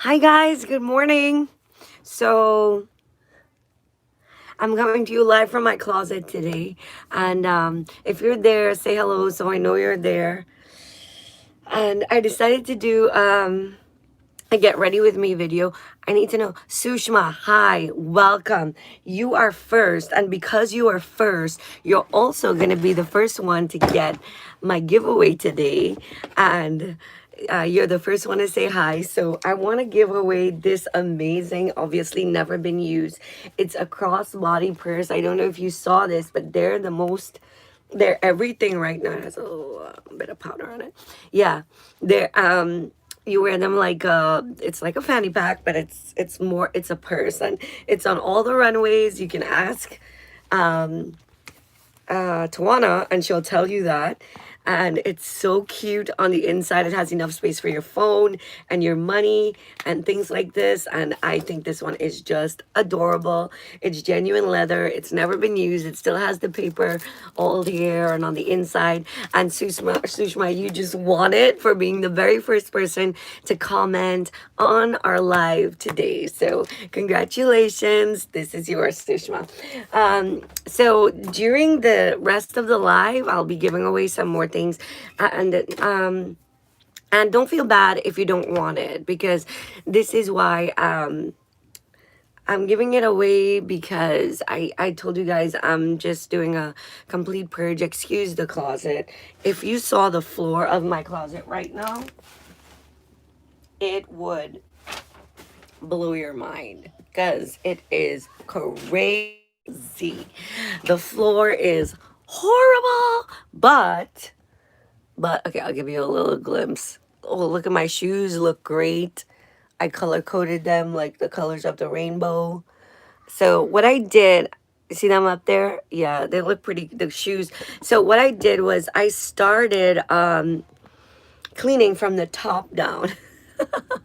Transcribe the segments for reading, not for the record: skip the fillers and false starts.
Hi guys, good morning. So I'm coming to you live from my closet today, and if you're there, say hello so I know you're there. And I decided to do a get ready with me video. I need to know, Sushma, hi, welcome. You are first, and because you are first, you're also gonna be the first one to get my giveaway today. And you're the first one to say hi. So I want to give away this amazing, obviously never been used. It's a crossbody purse. I don't know if you saw this, but they're everything right now. It has a little bit of powder on it. Yeah, they're you wear them like it's like a fanny pack, but it's a purse, and it's on all the runways. You can ask Tawana, and she'll tell you that. And it's so cute on the inside. It has enough space for your phone and your money and things like this. And I think this one is just adorable. It's genuine leather. It's never been used. It still has the paper all here and on the inside. And Sushma, you just won it for being the very first person to comment on our live today. So congratulations. This is yours, Sushma. So during the rest of the live, I'll be giving away some more things, and don't feel bad if you don't want it, because this is why I'm giving it away, because I told you guys I'm just doing a complete purge. Excuse the closet. If you saw the floor of my closet right now, it would blow your mind, because it is crazy. The floor is horrible, but okay, I'll give you a little glimpse. Oh, look at my shoes, look great. I color coded them like the colors of the rainbow. So what I did, see them up there? Yeah, they look pretty, the shoes. So what I did was I started cleaning from the top down.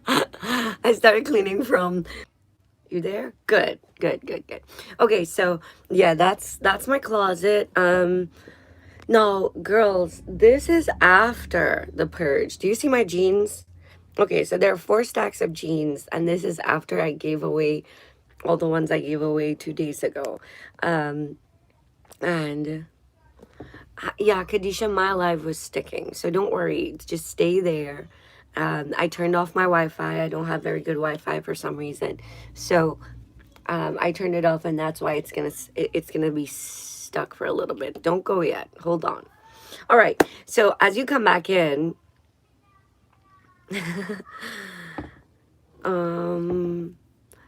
I started cleaning from, you there? Good, good, good, good. Okay, so yeah, that's my closet. No, girls, this is after the purge. Do you see my jeans? Okay, so there are 4 stacks of jeans, and this is after I gave away all the ones I gave away 2 days ago. And yeah, Kadisha, my live was sticking, so don't worry, just stay there. I turned off my Wi-Fi. I don't have very good Wi-Fi for some reason, so I turned it off, and that's why it's gonna be stuck for a little bit. Don't go yet. Hold on. All right. So as you come back in,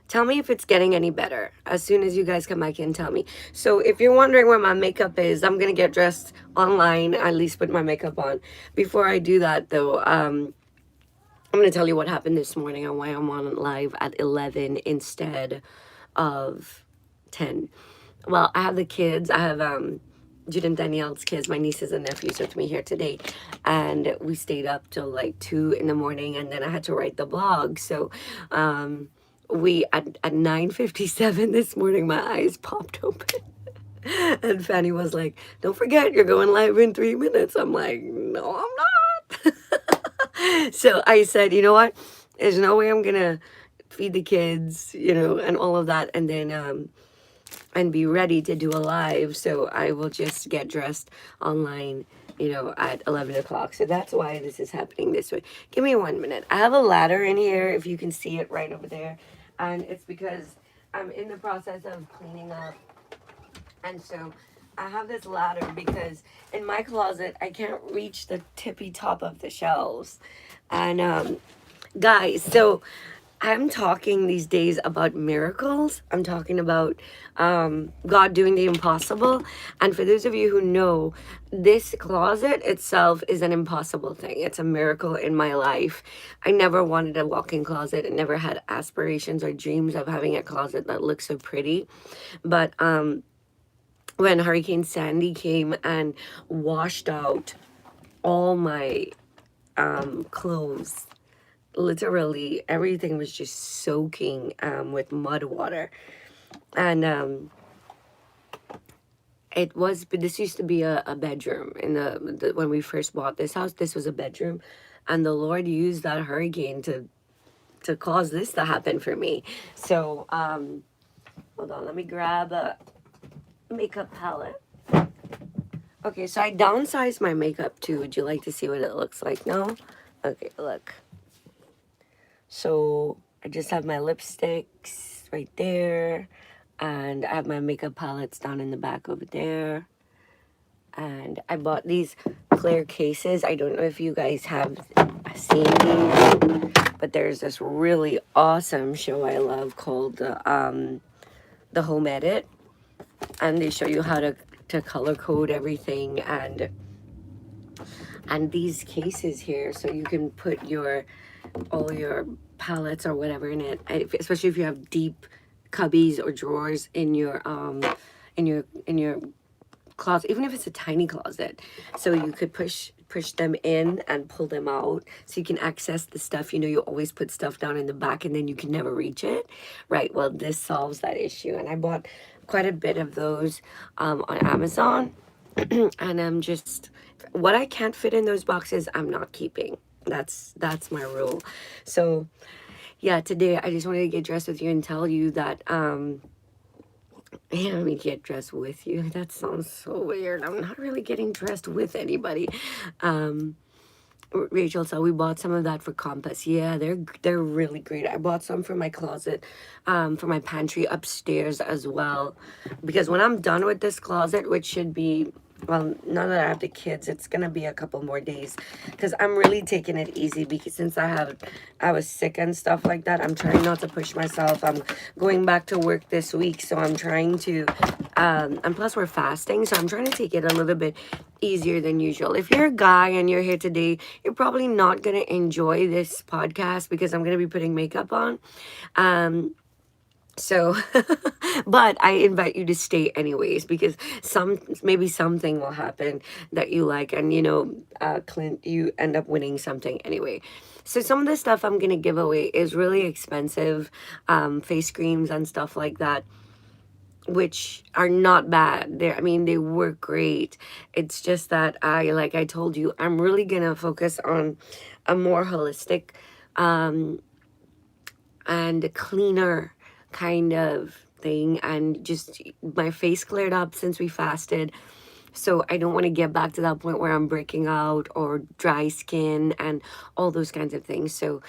tell me if it's getting any better. As soon as you guys come back in, tell me. So if you're wondering where my makeup is, I'm gonna get dressed online, at least put my makeup on. Before I do that, though, I'm gonna tell you what happened this morning and why I'm on live at 11 instead of 10. Well, I have the kids. I have Jude and Danielle's kids, my nieces and nephews, with me here today, and we stayed up till like 2 in the morning, and then I had to write the blog. So we at 9:57 this morning, my eyes popped open. And Fanny was like, don't forget, you're going live in 3 minutes. I'm like, no, I'm not. So I said, you know what, there's no way I'm gonna feed the kids, and all of that, and then and be ready to do a live. So I will just get dressed online, at 11 o'clock. So that's why this is happening this way. Give me 1 minute. I have a ladder in here, if you can see it right over there. And it's because I'm in the process of cleaning up. And so I have this ladder because in my closet, I can't reach the tippy top of the shelves. And guys, so I'm talking these days about miracles. I'm talking about God doing the impossible. And for those of you who know, this closet itself is an impossible thing. It's a miracle in my life. I never wanted a walk-in closet. I never had aspirations or dreams of having a closet that looks so pretty. But when Hurricane Sandy came and washed out all my clothes, literally everything was just soaking with mud water. And this used to be a bedroom in when we first bought this house. This was a bedroom, and the Lord used that hurricane to to cause this to happen for me. So hold on, let me grab a makeup palette. Okay, so I downsized my makeup too. Would you like to see what it looks like now? Okay, look. So I just have my lipsticks right there, and I have my makeup palettes down in the back over there. And I bought these clear cases. I don't know if you guys have seen these, but there's this really awesome show I love called the Home Edit, and they show you how to color code everything, and these cases here, so you can put all your palettes or whatever in it, especially if you have deep cubbies or drawers in your closet, even if it's a tiny closet. So you could push them in and pull them out, so you can access the stuff. You always put stuff down in the back and then you can never reach it, right? Well, this solves that issue, and I bought quite a bit of those on Amazon. And I'm just, what I can't fit in those boxes, I'm not keeping. That's my rule. So yeah, today I just wanted to get dressed with you and tell you that let me get dressed with you. That sounds so weird. I'm not really getting dressed with anybody. Rachel said we bought some of that for Compass. Yeah, they're really great. I bought some for my closet, for my pantry upstairs as well, because when I'm done with this closet, which should be, well, now that I have the kids, it's gonna be a couple more days, because I'm really taking it easy, because since I was sick and stuff like that, I'm trying not to push myself. I'm going back to work this week, so I'm trying to and plus we're fasting, so I'm trying to take it a little bit easier than usual. If you're a guy and you're here today, you're probably not gonna enjoy this podcast because I'm gonna be putting makeup on. So, but I invite you to stay anyways, because maybe something will happen that you like, and Clint, you end up winning something anyway. So some of the stuff I'm gonna give away is really expensive, face creams and stuff like that, which are not bad. They work great. It's just that like I told you, I'm really gonna focus on a more holistic and cleaner kind of thing, and just my face cleared up since we fasted, so I don't want to get back to that point where I'm breaking out or dry skin and all those kinds of things. So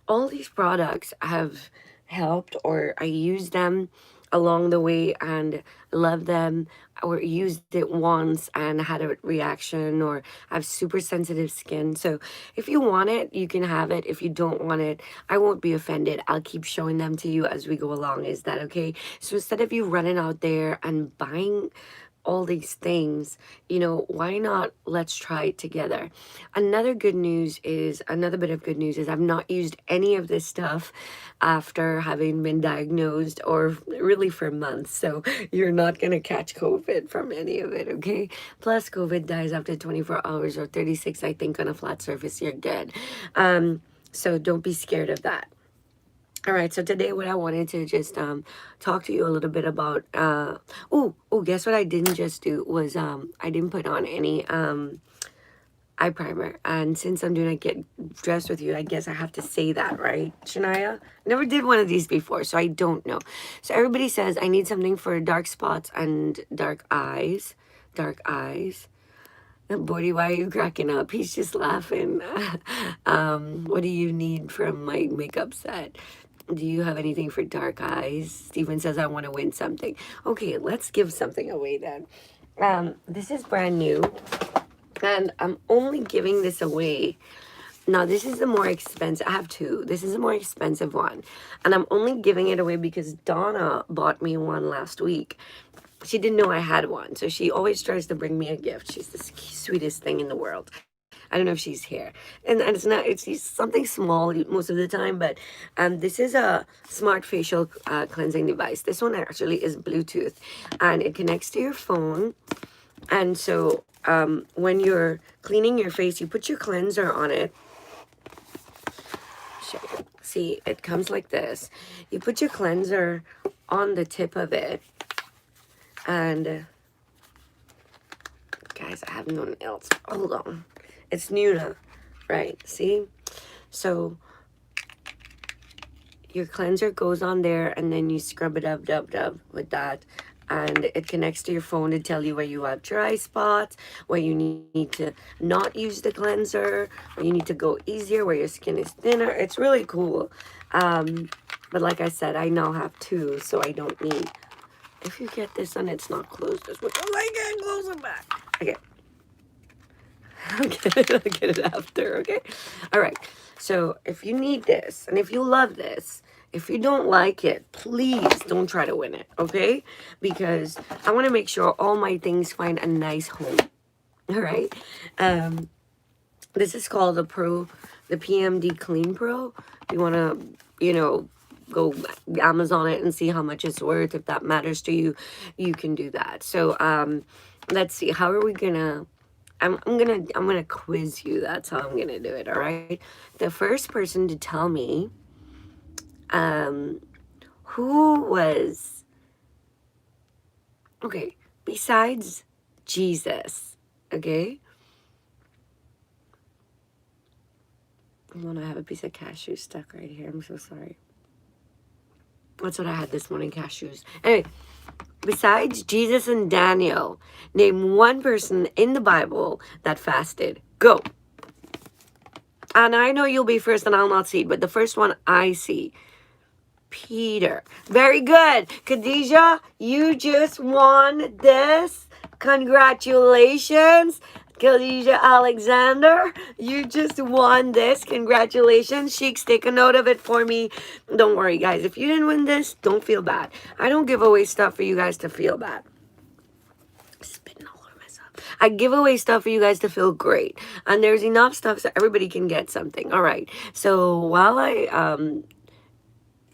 all these products have helped, or I use them along the way and love them, or used it once and had a reaction, or have super sensitive skin. So if you want it, you can have it. If you don't want it, I won't be offended. I'll keep showing them to you as we go along. Is that okay? So instead of you running out there and buying all these things, why not, let's try it together. Another bit of good news is I've not used any of this stuff after having been diagnosed, or really for months, so you're not going to catch COVID from any of it, okay? Plus COVID dies after 24 hours or 36, I think, on a flat surface. You're dead. So don't be scared of that. All right, so today what I wanted to just talk to you a little bit about, guess what I didn't just do was I didn't put on any eye primer. And since I'm doing a get dressed with you, I guess I have to say that, right, Shania? Never did one of these before, so I don't know. So everybody says I need something for dark spots and dark eyes. Bodhi, why are you cracking up? He's just laughing. What do you need from my makeup set? Do you have anything for dark eyes? Steven says, I want to win something. Okay, let's give something away then. This is brand new, and I'm only giving this away. Now, this is the more expensive. I have two. This is the more expensive one, and I'm only giving it away because Donna bought me one last week. She didn't know I had one, so she always tries to bring me a gift. She's the sweetest thing in the world. I don't know if she's here. And it's just something small most of the time, but this is a smart facial cleansing device. This one actually is Bluetooth, and it connects to your phone. And so when you're cleaning your face, you put your cleanser on it. See, it comes like this. You put your cleanser on the tip of it, and guys, I have no nails. Hold on. It's new to, right? See? So your cleanser goes on there, and then you scrub it up, dub with that, and it connects to your phone to tell you where you have dry spots, where you need to not use the cleanser, where you need to go easier, where your skin is thinner. It's really cool. But like I said, I now have two, so I don't need. If you get this and it's not closed, it's because I can't close it back. Okay. I'll get it after, okay? All right. So if you need this, and if you love this, if you don't like it, please don't try to win it, okay? Because I want to make sure all my things find a nice home. All right. This is called the PMD Clean Pro. If you want to, go Amazon it and see how much it's worth. If that matters to you, you can do that. So let's see. How are we gonna? I'm gonna quiz you. That's how I'm gonna do it. All right. The first person to tell me, who was okay besides Jesus. Okay. Hold on, I have a piece of cashew stuck right here. I'm so sorry. That's what I had this morning, cashews. Anyway, besides Jesus and Daniel, name one person in the Bible that fasted. Go. And I know you'll be first and I'll not see, but the first one I see. Peter. Very good. Khadijah, you just won this. Congratulations. Khadijah Alexander, you just won this. Congratulations. Sheiks, take a note of it for me. Don't worry, guys. If you didn't win this, don't feel bad. I don't give away stuff for you guys to feel bad. Spitting all over myself. I give away stuff for you guys to feel great. And there's enough stuff so everybody can get something. All right. So while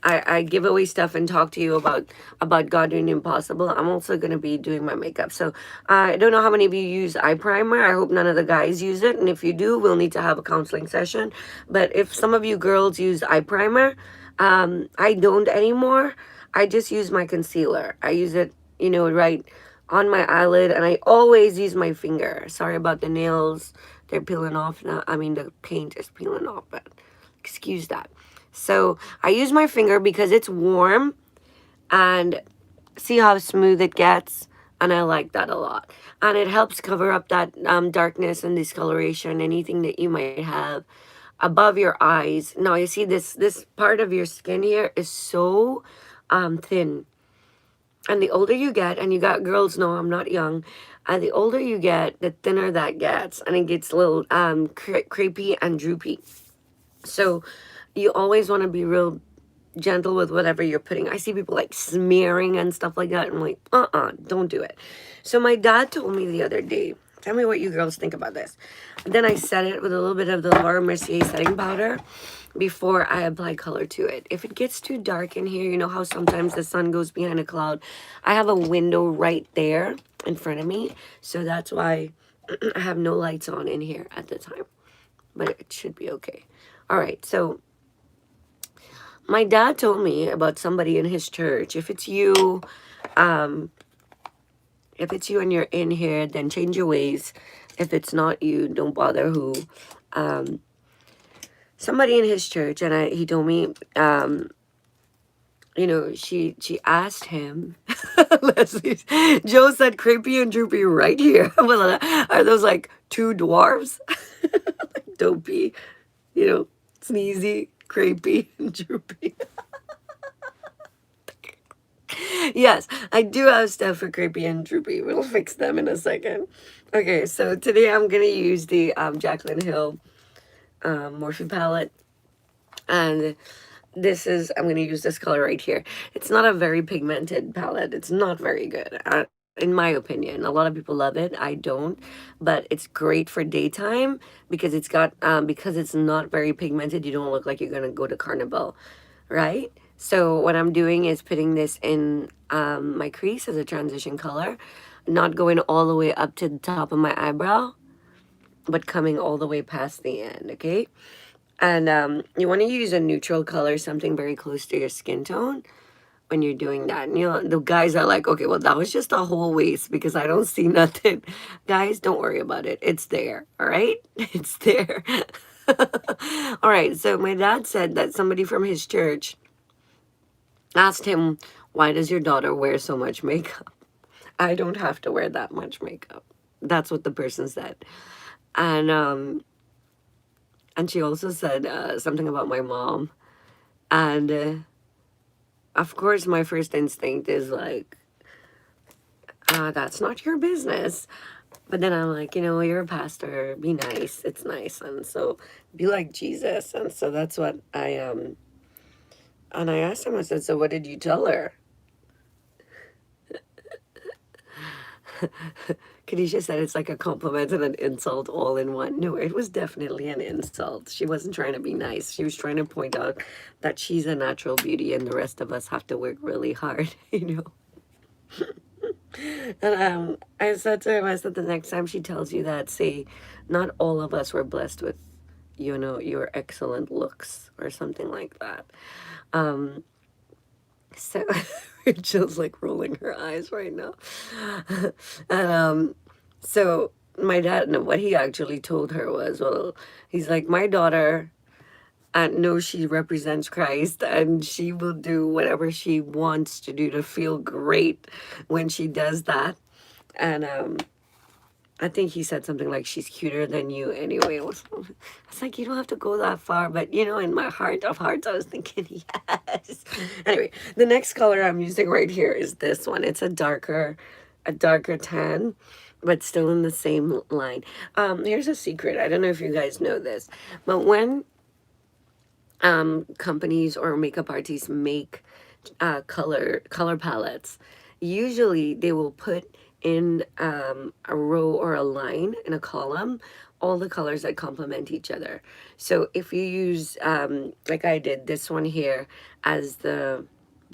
I give away stuff and talk to you about God doing the impossible, I'm also going to be doing my makeup. So I don't know how many of you use eye primer. I hope none of the guys use it. And if you do, we'll need to have a counseling session. But if some of you girls use eye primer, I don't anymore. I just use my concealer. I use it, right on my eyelid. And I always use my finger. Sorry about the nails. They're peeling off now. I mean, the paint is peeling off, but excuse that. So I use my finger because it's warm and see how smooth it gets. And I like that a lot. And it helps cover up that darkness and discoloration, anything that you might have above your eyes. Now you see this part of your skin here is so thin. And the older you get, and you got girls know I'm not young, and the older you get, the thinner that gets. And it gets a little crepey and droopy. So you always want to be real gentle with whatever you're putting. I see people like smearing and stuff like that. I'm like, don't do it. So my dad told me the other day, tell me what you girls think about this. Then I set it with a little bit of the Laura Mercier setting powder before I apply color to it. If it gets too dark in here, you know how sometimes the sun goes behind a cloud. I have a window right there in front of me. So that's why I have no lights on in here at the time. But it should be okay. All right, so my dad told me about somebody in his church. If it's you and you're in here, then change your ways. If it's not you, don't bother who. Somebody in his church, and he told me, she asked him, Leslie, Joe said crepey and droopy right here. Well, are those like two dwarves? Like dopey, sneezy, crepey, and droopy. Yes, I do have stuff for crepey and droopy. We'll fix them in a second. Okay, so today I'm going to use the Jaclyn Hill Morphe palette. And I'm going to use this color right here. It's not a very pigmented palette. It's not very good, in my opinion. A lot of people love it. I don't. But it's great for daytime because it's got, because it's not very pigmented, you don't look like you're going to go to Carnival, right? So what I'm doing is putting this in my crease as a transition color. Not going all the way up to the top of my eyebrow, but coming all the way past the end, okay? And you want to use a neutral color, something very close to your skin tone when you're doing that. And the guys are like, okay, well, that was just a whole waste because I don't see nothing. Guys, don't worry about it. It's there, all right? It's there. All right, so my dad said that somebody from his church Asked him, why does your daughter wear so much makeup? I don't have to wear that much makeup. That's what the person said. And she also said something about my mom. And of course, my first instinct is like, that's not your business. But then I'm like, you're a pastor. Be nice. It's nice. And so be like Jesus. And so that's what and I asked him, I said, so what did you tell her? Kadisha said it's like a compliment and an insult all in one. No, it was definitely an insult. She wasn't trying to be nice. She was trying to point out that she's a natural beauty and the rest of us have to work really hard, And I said to him, I said, the next time she tells you that, say, not all of us were blessed with, your excellent looks or something like that. Um, so Rachel's like rolling her eyes right now. And so my dad, no, what he actually told her was, well, he's like, my daughter, I know she represents Christ and she will do whatever she wants to do to feel great when she does that. And I think he said something like, she's cuter than you anyway. It's like, you don't have to go that far. But, in my heart of hearts, I was thinking, yes. Anyway, the next color I'm using right here is this one. It's a darker tan, but still in the same line. Here's a secret. I don't know if you guys know this, but when companies or makeup artists make color palettes, usually they will put in a row or a line in a column all the colors that complement each other. So if you use like I did this one here as the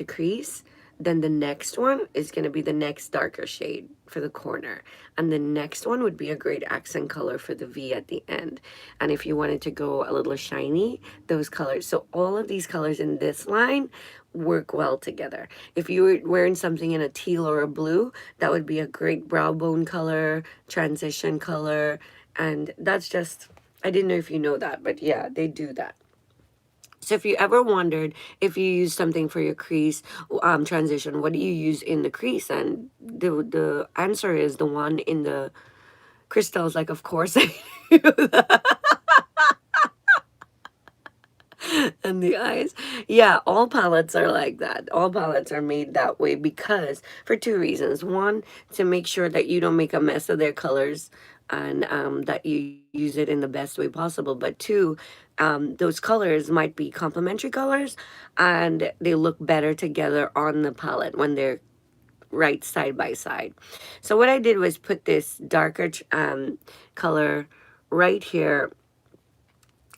crease, then the next one is going to be the next darker shade for the corner, and the next one would be a great accent color for the V at the end. And if you wanted to go a little shiny, those colors, so all of these colors in this line work well together. If you were wearing something in a teal or a blue, that would be a great brow bone color, transition color. And that's just, I didn't know if you know that, but yeah, they do that. So if you ever wondered if you use something for your crease transition, what do you use in the crease? And the answer is the one in the crystals. Like, of course I do that. And the eyes. Yeah, all palettes are like that. All palettes are made that way because for two reasons. One, to make sure that you don't make a mess of their colors and that you use it in the best way possible. But two, those colors might be complementary colors and they look better together on the palette when they're right side by side. So what I did was put this darker color right here,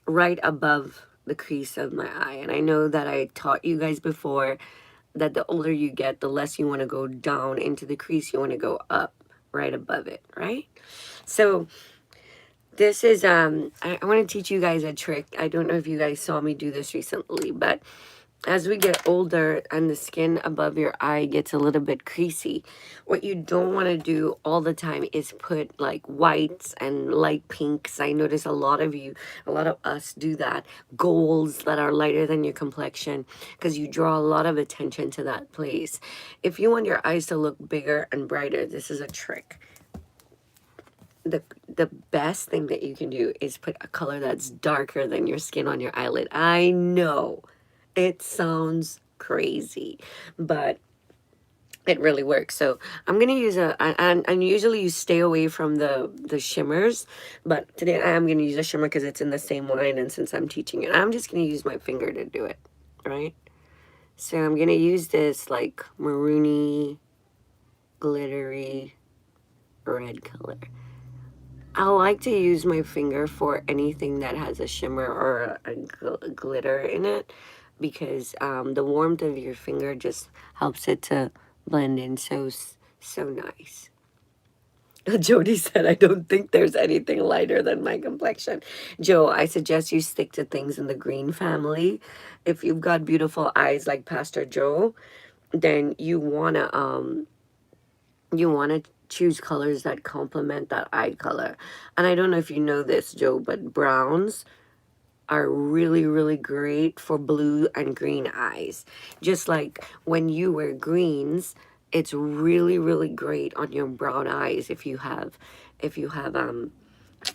right above the crease of my eye. And I know that I taught you guys before that the older you get, the less you want to go down into the crease. You want to go up right above it, right? So this is, I want to teach you guys a trick. I don't know if you guys saw me do this recently, but as we get older and the skin above your eye gets a little bit creasy, what you don't want to do all the time is put like whites and light pinks. I notice a lot of us do that. Golds that are lighter than your complexion because you draw a lot of attention to that place. If you want your eyes to look bigger and brighter, this is a trick. The best thing that you can do is put a color that's darker than your skin on your eyelid. I know it sounds crazy, but it really works. So I'm gonna use and usually you stay away from the shimmers, but today I am gonna use a shimmer because it's in the same line, and since I'm teaching it, I'm just gonna use my finger to do it, right? So I'm gonna use this like maroony, glittery red color. I like to use my finger for anything that has a shimmer or a glitter in it because the warmth of your finger just helps it to blend in so nice. Jody said, I don't think there's anything lighter than my complexion. Joe, I suggest you stick to things in the green family. If you've got beautiful eyes like Pastor Joe, then you wanna choose colors that complement that eye color. And I don't know if you know this, Joe, but browns are really, really great for blue and green eyes. Just like when you wear greens, it's really, really great on your brown eyes if you have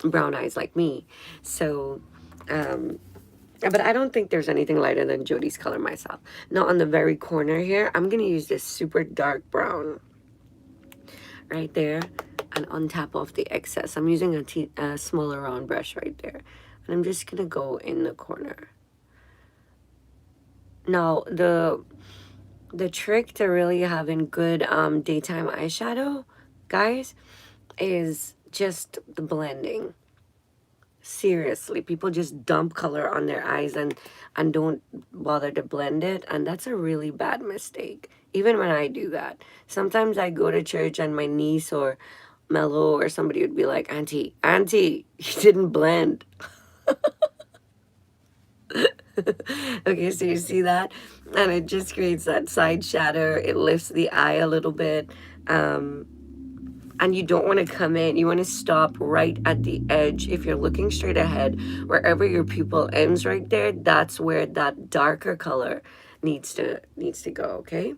brown eyes like me. So, but I don't think there's anything lighter than Jody's color myself. Now on the very corner here, I'm gonna use this super dark brown right there and untap off the excess. I'm using a smaller round brush right there. And I'm just gonna go in the corner. Now the trick to really having good daytime eyeshadow, guys, is just the blending. Seriously, people just dump color on their eyes and don't bother to blend it, and that's a really bad mistake. Even when I do that, sometimes I go to church and my niece or Mello or somebody would be like, auntie, you didn't blend. Okay, so you see that, and it just creates that side shadow. It lifts the eye a little bit. And you don't want to come in. You want to stop right at the edge. If you're looking straight ahead, wherever your pupil ends right there, that's where that darker color needs to go, okay?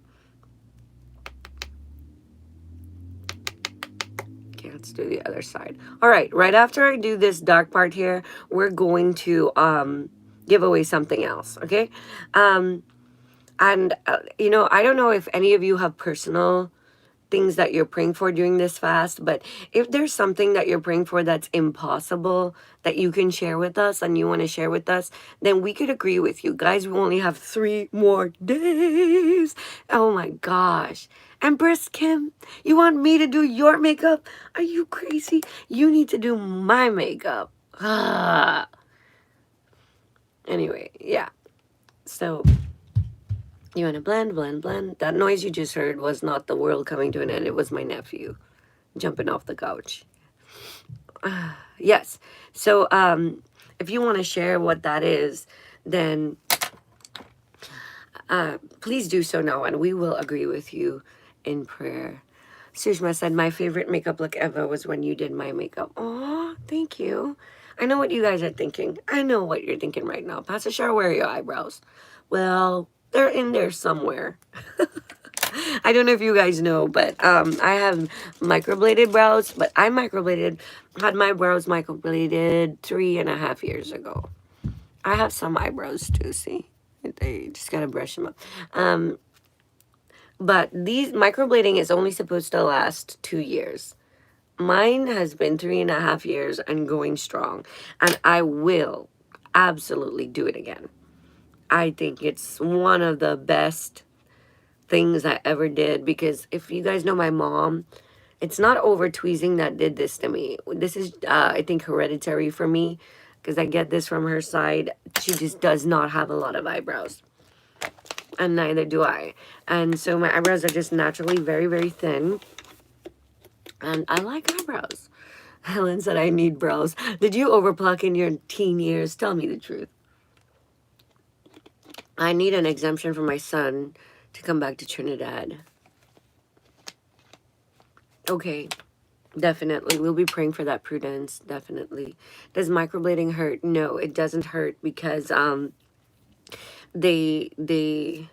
Okay, let's do the other side. All right after I do this dark part here, we're going to give away something else, okay? And you know, I don't know if any of you have personal things that you're praying for during this fast, but if there's something that you're praying for that's impossible that you can share with us and you want to share with us, then we could agree with you. Guys, we only have 3 more days. Oh my gosh. Empress Kim, you want me to do your makeup? Are you crazy? You need to do my makeup. Ah. Anyway, yeah. So you want to blend, blend, blend. That noise you just heard was not the world coming to an end. It was my nephew jumping off the couch. Yes. So if you want to share what that is, then please do so now, and we will agree with you in prayer. Sushma said, my favorite makeup look ever was when you did my makeup. Oh, thank you. I know what you guys are thinking. I know what you're thinking right now. Pastor Sharo, where are your eyebrows? Well, they're in there somewhere. I don't know if you guys know, but I have microbladed brows, but I had my brows microbladed 3.5 years ago. I have some eyebrows too, see? I just gotta brush them up. But these microblading is only supposed to last 2 years. Mine has been 3.5 years and going strong, and I will absolutely do it again. I think it's one of the best things I ever did, because if you guys know my mom, it's not over tweezing that did this to me. This is, I think, hereditary for me, because I get this from her side. She just does not have a lot of eyebrows, and neither do I. And so my eyebrows are just naturally very, very thin, and I like eyebrows. Helen said, I need brows. Did you overpluck in your teen years? Tell me the truth. I need an exemption for my son to come back to Trinidad. Okay, definitely. We'll be praying for that, Prudence. Definitely. Does microblading hurt? No, it doesn't hurt, because they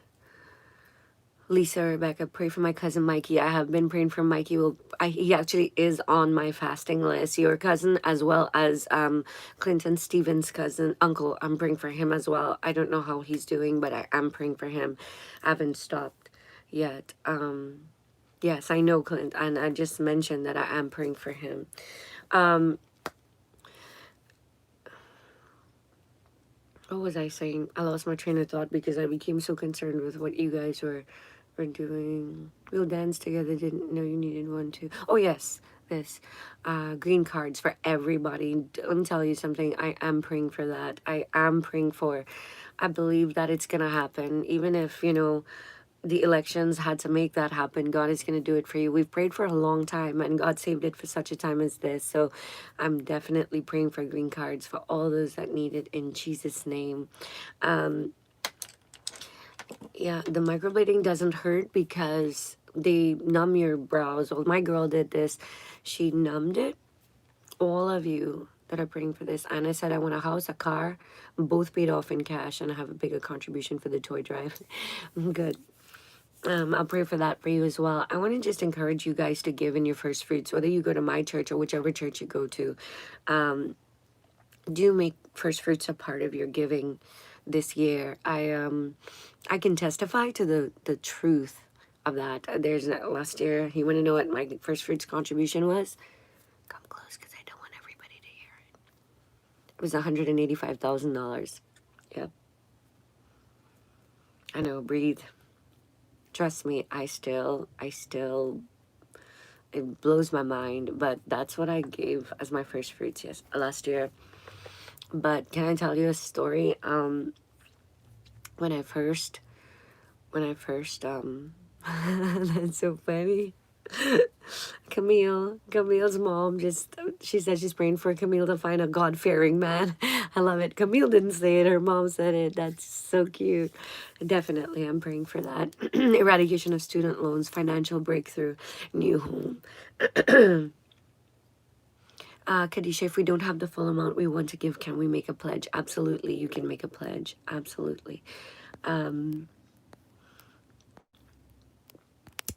Lisa, Rebecca, pray for my cousin Mikey. I have been praying for Mikey. He actually is on my fasting list. Your cousin, as well as Clinton Stevens' cousin, uncle. I'm praying for him as well. I don't know how he's doing, but I am praying for him. I haven't stopped yet. Yes, I know Clint, and I just mentioned that I am praying for him. What was I saying? I lost my train of thought because I became so concerned with what you guys were doing. We'll dance together. Didn't know you needed one too. Oh yes, this green cards for everybody. Let me tell you something. I am praying for that. I am praying for. I believe that it's gonna happen, even if, you know, the elections had to make that happen. God is going to do it for you. We've prayed for a long time, and God saved it for such a time as this. So I'm definitely praying for green cards for all those that need it in Jesus' name. Yeah, the microblading doesn't hurt because they numb your brows. Well, my girl did this. She numbed it. All of you that are praying for this. Anna said, I want a house, a car, both paid off in cash, and I have a bigger contribution for the toy drive. Good. I'll pray for that for you as well. I want to just encourage you guys to give in your first fruits, whether you go to my church or whichever church you go to. Do make first fruits a part of your giving this year. I can testify to the truth of that. There's last year, you want to know what my first fruits contribution was? Come close because I don't want everybody to hear it. It was $185,000. Yep. I know, breathe. Trust me, I still, it blows my mind, but that's what I gave as my first fruits last year. But can I tell you a story? When I first, that's so funny. Camille's mom she said she's praying for Camille to find a God-fearing man. I love it. Camille didn't say it, her mom said it. That's so cute. Definitely, I'm praying for that. Eradication of student loans, financial breakthrough, new home. Kadisha, if we don't have the full amount we want to give, can we make a pledge? Absolutely, you can make a pledge. Absolutely.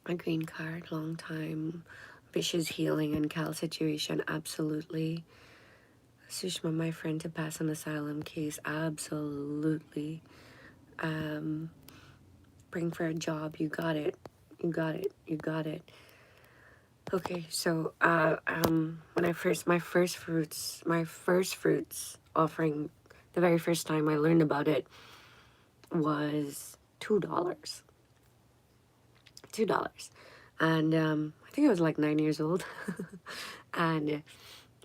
A green card, long time. Vicious healing and Cal situation, absolutely. Sushma, my friend, to pass an asylum case, absolutely. Bring for a job, you got it. You got it. You got it. Okay, so when my first fruits offering, the very first time I learned about it was $2. And I think I was like 9 years old. And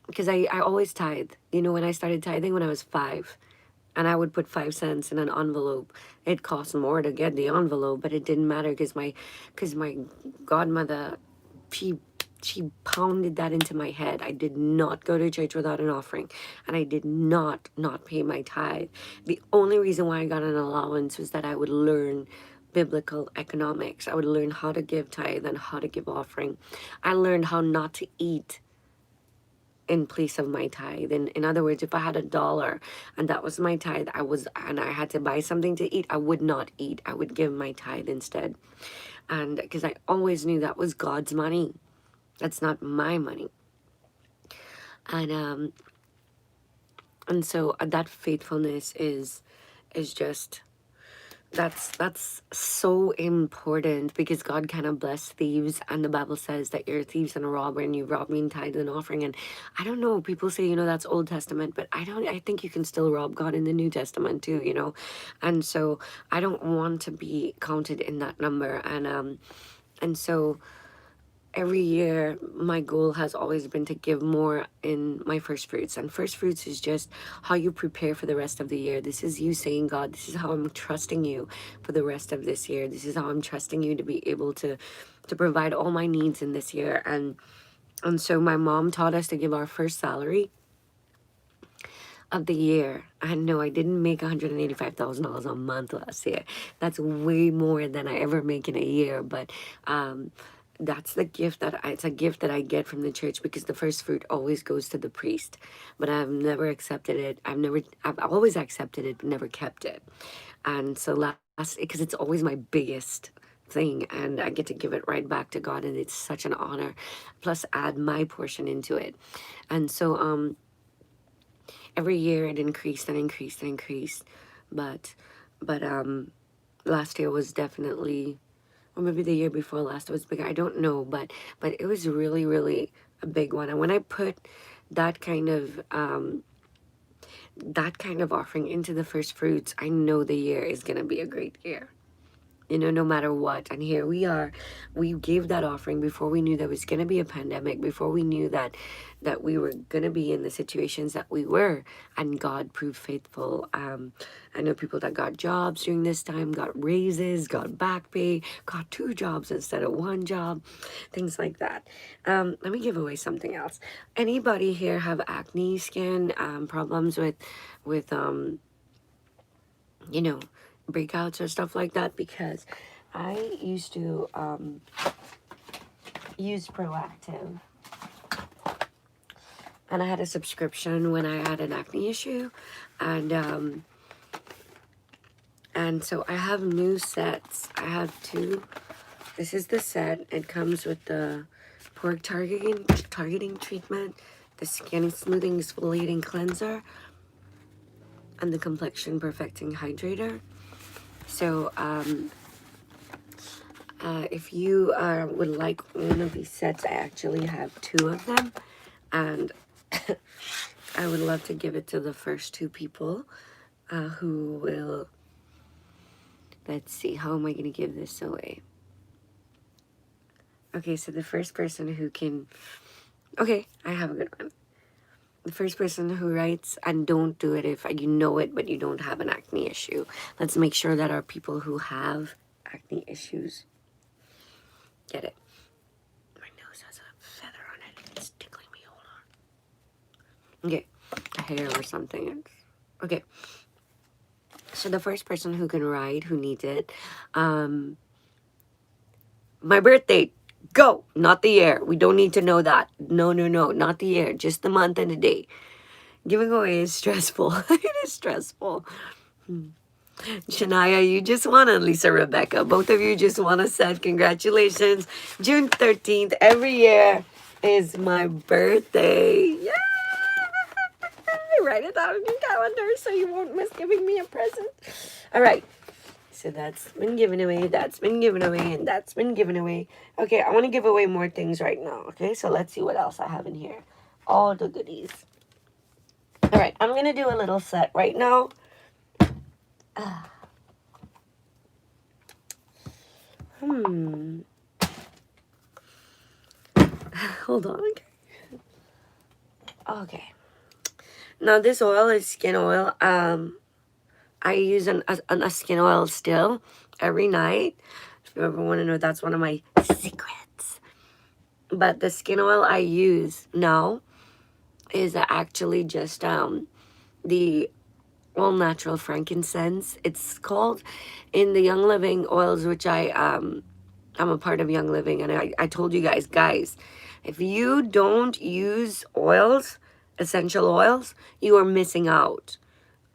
because I always tithe, you know, when I started tithing when I was 5, and I would put 5 cents in an envelope. It cost more to get the envelope, but it didn't matter because my godmother, she pounded that into my head. I did not go to church without an offering, and I did not pay my tithe. The only reason why I got an allowance was that I would learn biblical economics. I would learn how to give tithe and how to give offering. I learned how not to eat in place of my tithe. And in other words, if I had $1 and that was my tithe, and I had to buy something to eat, I would not eat. I would give my tithe instead. And because I always knew that was God's money. That's not my money. And so that faithfulness is just, that's so important, because God cannot bless thieves, and the Bible says that you're thieves and a robber and you rob me in tithe and offering. And I don't know, people say, you know, that's Old Testament, but I think you can still rob God in the New Testament too, you know. And so I don't want to be counted in that number. And so every year my goal has always been to give more in my first fruits. And first fruits is just how you prepare for the rest of the year. This is you saying, God, this is how I'm trusting you for the rest of this year. This is how I'm trusting you to be able to provide all my needs in this year. And so my mom taught us to give our first salary of the year. And no, I didn't make $185,000 a month last year. That's way more than I ever make in a year. But that's the gift it's a gift that I get from the church, because the first fruit always goes to the priest. But I've never accepted it. I've always accepted it, but never kept it. And so because it's always my biggest thing, and I get to give it right back to God, and it's such an honor. Plus add my portion into it. And so every year it increased and increased and increased. But last year was definitely, or maybe the year before last, it was bigger. I don't know, but it was really, really a big one. And when I put that kind of offering into the first fruits, I know the year is gonna be a great year. You know, no matter what. And here we are. We gave that offering before we knew there was going to be a pandemic, before we knew that we were going to be in the situations that we were. And God proved faithful. I know people that got jobs during this time, got raises, got back pay, got 2 jobs instead of 1 job, things like that. Let me give away something else. Anybody here have acne, skin problems with you know, breakouts or stuff like that? Because I used to use Proactive, And I had a subscription when I had an acne issue. And so I have new sets. I have two. This is the set. It comes with the pore targeting treatment, the skin smoothing exfoliating cleanser, and the complexion perfecting hydrator. So if you would like one of these sets, I actually have two of them, and I would love to give it to the first two people who will. Let's see, how am I going to give this away? Okay, so the first person who can... Okay, I have a good one. The first person who writes, and don't do it if you know it, but you don't have an acne issue. Let's make sure that our people who have acne issues get it. My nose has a feather on it. It's tickling me. Hold on. Okay, a hair or something. Okay. So the first person who can write, who needs it, my birthday, go, not the year. We don't need to know that. No, not the year, just the month and the day. Giving away is stressful. It is stressful. Shania, you just won, and Lisa Rebecca. Both of you just won a set. Congratulations. June 13th, every year is my birthday. Yeah! Write it down in your calendar so you won't miss giving me a present. All right. So that's been given away, that's been given away, and that's been given away. Okay, I want to give away more things right now. Okay, so let's see what else I have in here. All the goodies. All right, I'm going to do a little set right now. Hold on. Okay. Now this oil is skin oil. I use a skin oil still every night. If you ever want to know, that's one of my secrets. But the skin oil I use now is actually just the all natural frankincense. It's called in the Young Living oils, which I'm a part of Young Living, and I told you guys, if you don't use oils, essential oils, you are missing out.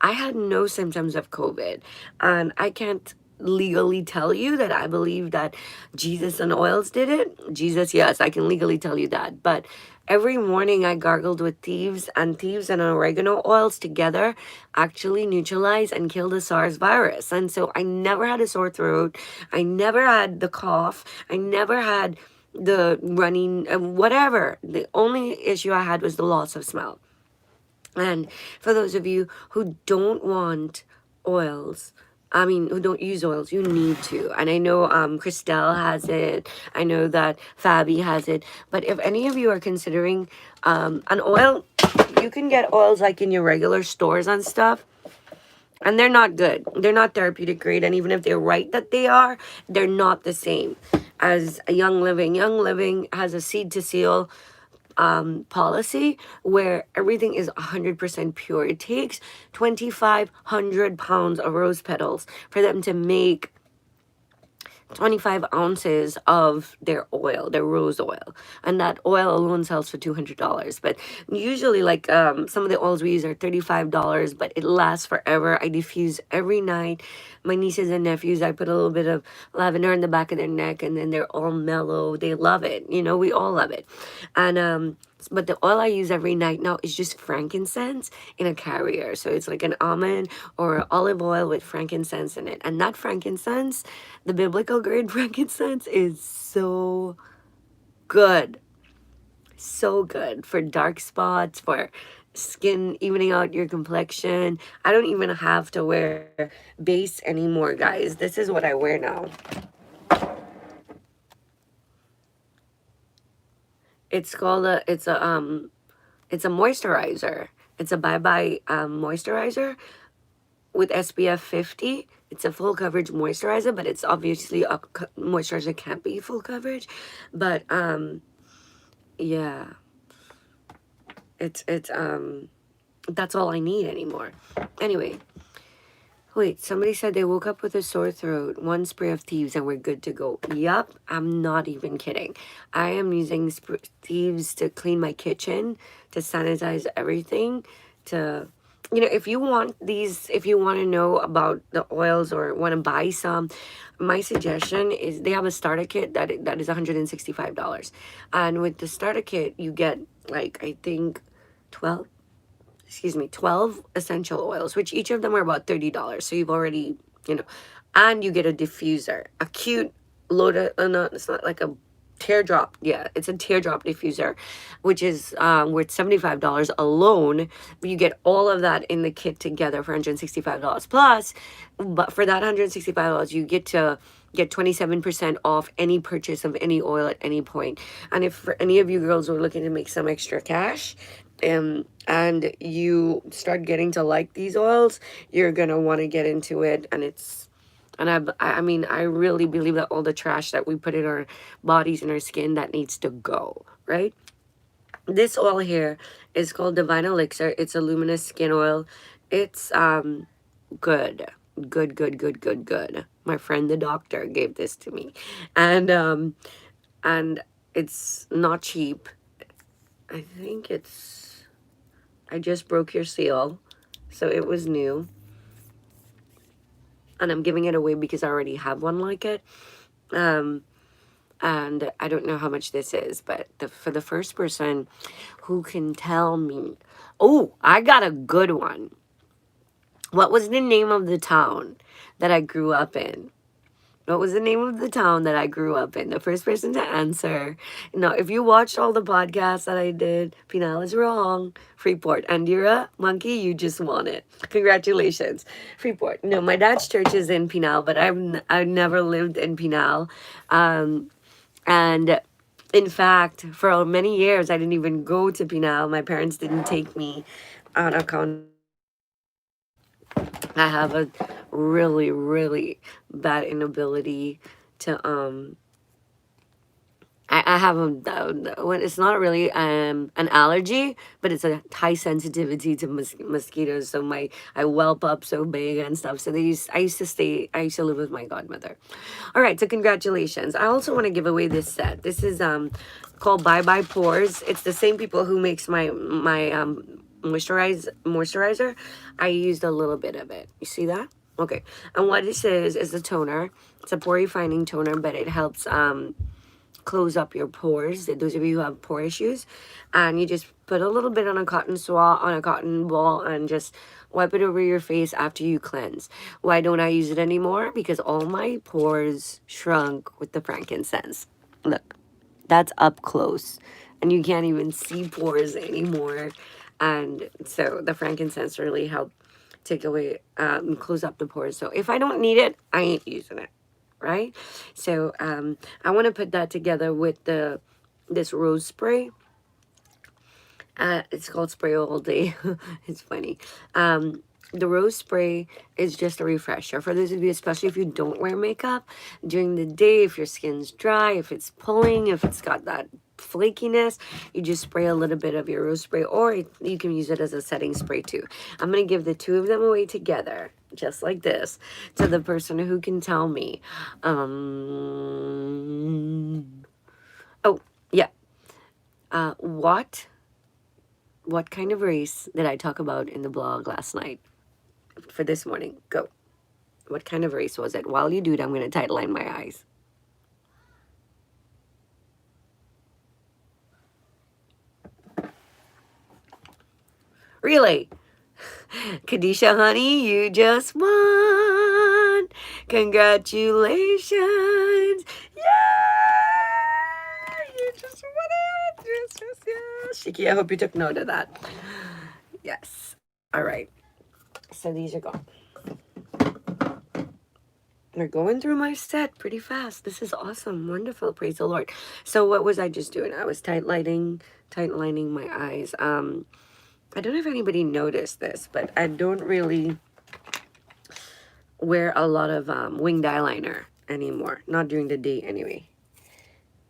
I had no symptoms of COVID, and I can't legally tell you that I believe that Jesus and oils did it. Jesus, yes, I can legally tell you that. But every morning I gargled with thieves and oregano oils together actually neutralize and kill the SARS virus. And so I never had a sore throat. I never had the cough. I never had the running, whatever. The only issue I had was the loss of smell. And for those of you who don't want oils, who don't use oils, you need to. And I know Christelle has it. I know that Fabi has it. But if any of you are considering an oil, you can get oils like in your regular stores and stuff. And they're not good. They're not therapeutic grade. And even if they're right that they are, they're not the same as a Young Living. Young Living has a seed to seal policy where everything is 100% pure. It takes 2,500 pounds of rose petals for them to make 25 ounces of their oil, their rose oil, and that oil alone sells for $200. But usually, like some of the oils we use are $35, but it lasts forever. I diffuse every night. My nieces and nephews, I put a little bit of lavender in the back of their neck, and then they're all mellow. They love it. You know, we all love it. And but the oil I use every night now is just frankincense in a carrier. So it's like an almond or olive oil with frankincense in it. And that frankincense, the biblical grade frankincense, is so good. So good for dark spots, for skin, evening out your complexion. I don't even have to wear base anymore, guys. This is what I wear now. It's called it's a moisturizer. It's a bye-bye moisturizer with SPF 50. It's a full coverage moisturizer, but it's obviously a moisturizer can't be full coverage. But yeah, it's that's all I need anymore. Anyway, Wait, somebody said they woke up with a sore throat, one spray of Thieves, and we're good to go. Yup, I'm not even kidding. I am using Thieves to clean my kitchen, to sanitize everything, to, you know, if you want these, if you want to know about the oils or want to buy some, my suggestion is they have a starter kit that is $165. And with the starter kit, you get, like, I think 12 12 essential oils, which each of them are about $30. So you've already, you know, and you get a diffuser, a cute loaded, no, it's not like a teardrop. Yeah, it's a teardrop diffuser, which is worth $75 alone. But you get all of that in the kit together for $165 plus. But for that $165, you get to get 27% off any purchase of any oil at any point. And if for any of you girls are looking to make some extra cash, and you start getting to like these oils, you're gonna want to get into it. And it's, and I mean, I really believe that all the trash that we put in our bodies and our skin, that needs to go, right? This oil here is called Divine Elixir. It's a luminous skin oil. It's good, good. My friend the doctor gave this to me, and it's not cheap. I think it's, I just broke your seal, so it was new. And I'm giving it away because I already have one like it. And I don't know how much this is, but for the first person who can tell me, oh, I got a good one. What was the name of the town that I grew up in? What was the name of the town that I grew up in? The first person to answer. No, if you watched all the podcasts that I did, Pinal is wrong. Freeport. Andira, Monkey, you just won it. Congratulations. Freeport. No, my dad's church is in Pinal, but I've never lived in Pinal. And in fact, for many years, I didn't even go to Pinal. My parents didn't take me on account. I have a really bad inability to I have it's not really an allergy, but it's a high sensitivity to mosquitoes. So I whelp up so big and stuff. So I used to live with my godmother. All right, so congratulations. I also want to give away this set. This is called Bye Bye Pores. It's the same people who makes my moisturizer. I used a little bit of it. You see that? Okay. And what this is a toner. It's a pore refining toner, but it helps close up your pores, those of you who have pore issues. And you just put a little bit on a cotton swab, on a cotton ball, and just wipe it over your face after you cleanse. Why don't I use it anymore? Because all my pores shrunk with the frankincense. Look, that's up close, and you can't even see pores anymore. And so the frankincense really helped take away, close up the pores. So if I don't need it, I ain't using it, right? So I want to put that together with this rose spray. It's called Spray All Day. It's funny. The rose spray is just a refresher for those of you, especially if you don't wear makeup during the day. If your skin's dry, if it's pulling, if it's got that flakiness, you just spray a little bit of your rose spray, or you can use it as a setting spray too. I'm going to give the two of them away together, just like this, to the person who can tell me. Oh, yeah. What kind of race did I talk about in the blog last night? For this morning, go. What kind of race was it? While you do it, I'm going to tight line my eyes. Really? Kadisha, honey, you just won. Congratulations. Yeah! You just won it. Yes. Shiki, I hope you took note of that. Yes. All right. So these are gone. We're going through my set pretty fast. This is awesome. Wonderful. Praise the Lord. So what was I just doing? I was tight lining my eyes. I don't know if anybody noticed this, but I don't really wear a lot of winged eyeliner anymore. Not during the day anyway.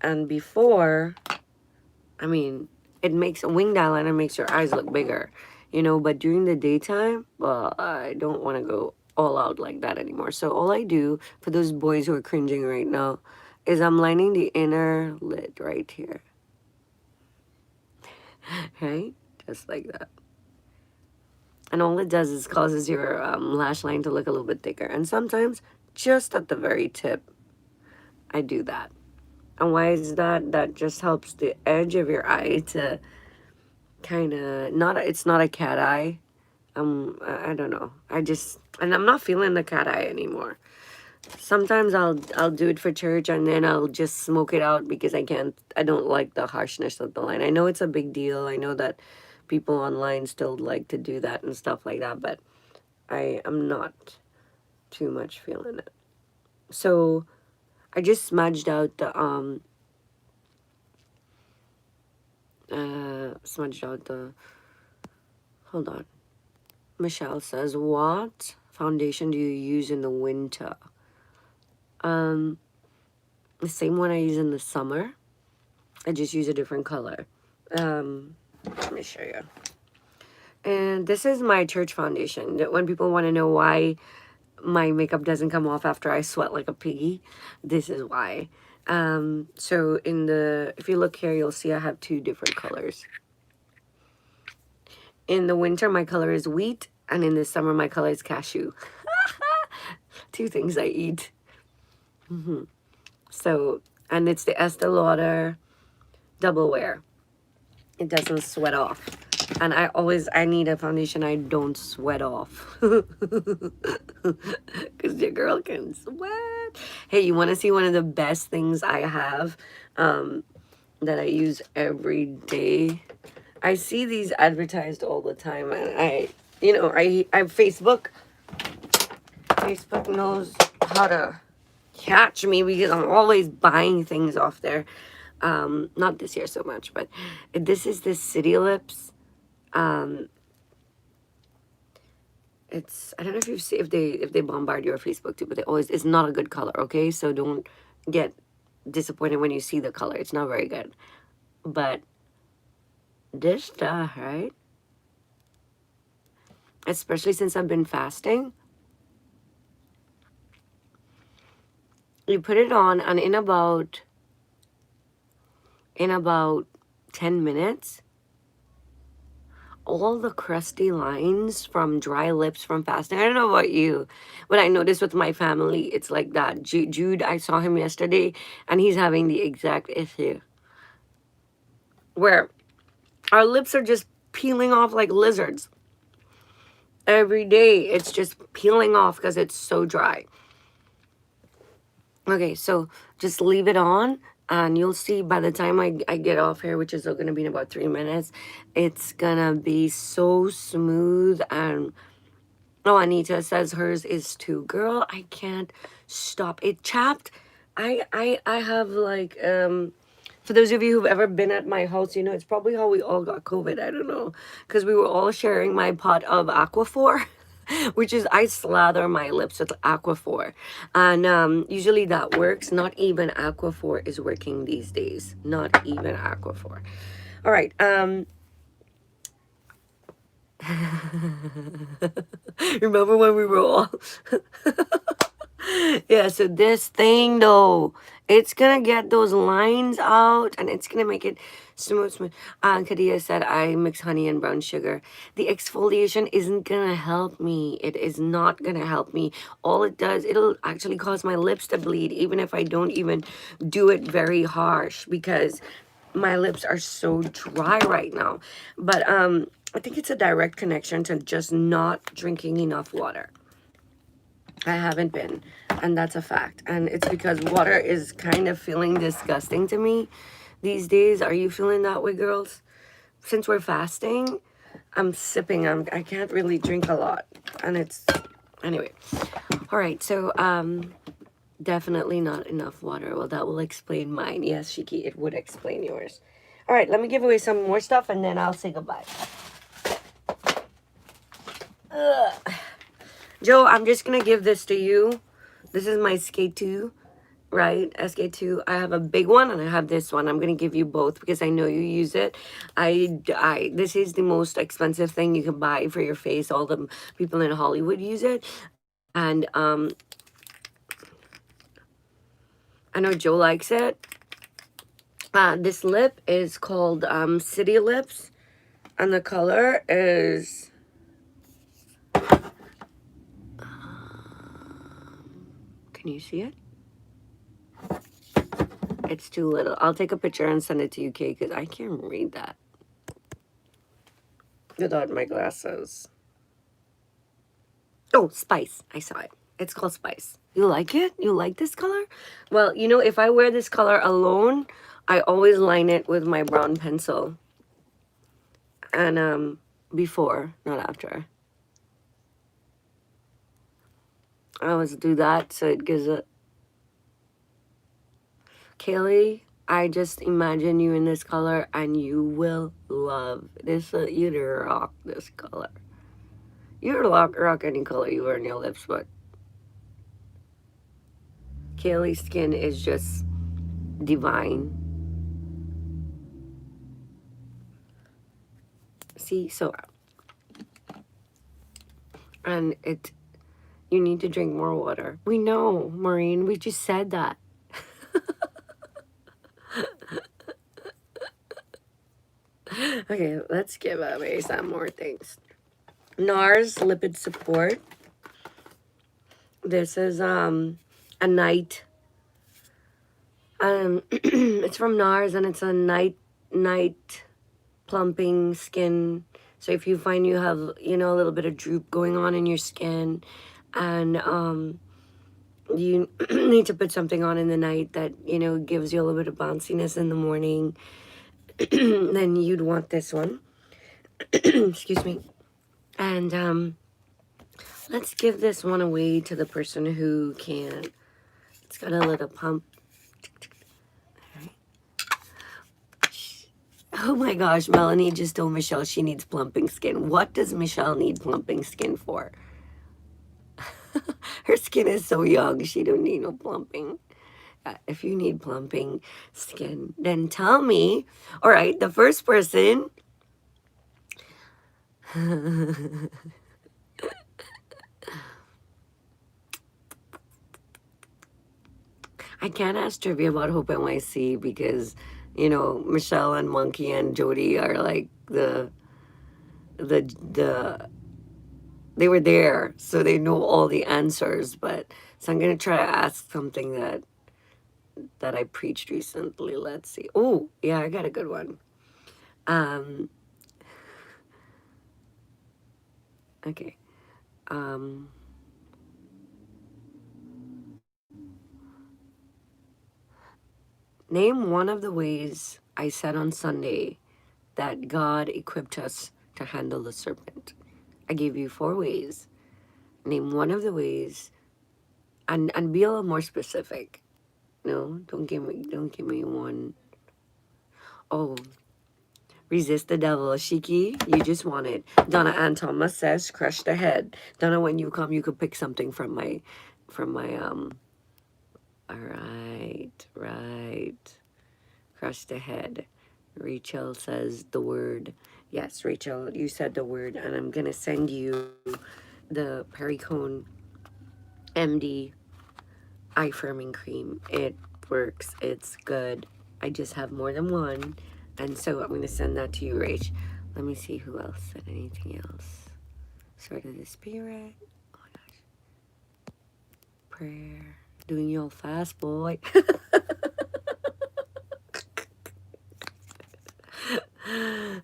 And before, I mean, winged eyeliner makes your eyes look bigger, you know, but during the daytime, well, I don't want to go all out like that anymore. So all I do for those boys who are cringing right now is I'm lining the inner lid right here. Right? Just like that. And all it does is causes your lash line to look a little bit thicker. And sometimes just at the very tip, I do that. And why is that? That just helps the edge of your eye to kind of not. It's not a cat eye. I don't know. And I'm not feeling the cat eye anymore. Sometimes I'll do it for church and then I'll just smoke it out because I don't like the harshness of the line. I know it's a big deal. I know that people online still like to do that and stuff like that, but I am not too much feeling it. So I just smudged out the hold on. Michelle says, what foundation do you use in the winter? The same one I use in the summer. I just use a different color. Let me show you. And this is my church foundation. When people want to know why my makeup doesn't come off after I sweat like a piggy, this is why. So if you look here, you'll see I have two different colors. In the winter, my color is wheat, and in the summer, my color is cashew. Two things I eat. So, and it's the Estee Lauder Double Wear. It doesn't sweat off. And I need a foundation I don't sweat off. Because your girl can sweat. Hey, you want to see one of the best things I have that I use every day? I see these advertised all the time. And I Facebook. Facebook knows how to catch me because I'm always buying things off there. Not this year so much, but this is the City Lips. It's, I don't know if you see, if they bombard your Facebook too, but it's not a good color. Okay, so don't get disappointed when you see the color. It's not very good. But this stuff, right? Especially since I've been fasting. You put it on, and in about 10 minutes, all the crusty lines from dry lips from fasting. I don't know about you, but I noticed with my family, it's like that. Jude, I saw him yesterday, and he's having the exact issue where our lips are just peeling off like lizards. Every day, it's just peeling off because it's so dry. Okay, so just leave it on, and you'll see by the time I get off here, which is going to be in about 3 minutes, it's going to be so smooth. And oh, Anita says hers is too. Girl, I can't stop. It chapped. I have like, for those of you who've ever been at my house, it's probably how we all got COVID. I don't know. Because we were all sharing my pot of Aquaphor. Which is I slather my lips with Aquaphor, and usually that works. Not even Aquaphor is working these days. Not even Aquaphor. All right. Remember when we were all yeah, so this thing though, it's gonna get those lines out and it's gonna make it smooth. Kadia said I mix honey and brown sugar. The exfoliation isn't gonna help me. It is not gonna help me. All it does, it'll actually cause my lips to bleed, even if I don't even do it very harsh, because my lips are so dry right now. But I think it's a direct connection to just not drinking enough water. I haven't been, and that's a fact. And it's because water is kind of feeling disgusting to me these days. Are you feeling that way, girls? Since we're fasting, I'm sipping. I can't really drink a lot, and it's anyway. All right, so definitely not enough water. Well, that will explain mine. Yes, Shiki, it would explain yours. All right, let me give away some more stuff, and then I'll say goodbye. Ugh. Joe, I'm just going to give this to you. This is my SK2, right? SK2. I have a big one and I have this one. I'm going to give you both because I know you use it. This is the most expensive thing you can buy for your face. All the people in Hollywood use it. And I know Joe likes it. This lip is called City Lips, and the color is can you see it? It's too little. I'll take a picture and send it to you, Kate, because I can't read that without my glasses. Oh, Spice. I saw it. It's called Spice. You like it? You like this color? Well, you know, if I wear this color alone, I always line it with my brown pencil. And before, not after. I always do that so it gives a... Kaylee, I just imagine you in this color and you will love this. You'd rock this color. You'd rock any color you wear in your lips, but Kaylee's skin is just divine. See, so... And you need to drink more water. We know, Maureen, we just said that. Okay, let's give away some more things. NARS Lipid Support. This is a night. It's from NARS, and it's a night plumping skin. So if you find you have, you know, a little bit of droop going on in your skin, and you need to put something on in the night that, you know, gives you a little bit of bounciness in the morning, then you'd want this one. Excuse me. And let's give this one away to the person who can. It's got a little pump. Oh my gosh, Melanie just told Michelle she needs plumping skin. What does Michelle need plumping skin for? Her skin is so young, she don't need no plumping. If you need plumping skin, then tell me. All right, the first person. I can't ask trivia about Hope NYC because, you know, Michelle and Monkey and Jody are like the they were there, so they know all the answers. But so I'm gonna try to ask something that I preached recently. Let's see. Oh, yeah, I got a good one. Okay. Name one of the ways I said on Sunday that God equipped us to handle the serpent. I gave you 4 ways. Name one of the ways, and be a little more specific. No, don't give me one. Oh, resist the devil. Shiki, you just want it. Donna Ann Thomas says, crush the head. Donna, when you come, you could pick something from my all right. Crush the head. Rachel says the word. Yes, Rachel, you said the word, and I'm gonna send you the Pericone MD eye firming cream. It works. It's good. I just have more than one, and so I'm gonna send that to you, Rach. Let me see who else said anything else. Sword of the Spirit. Oh my gosh. Prayer. Doing your fast, boy.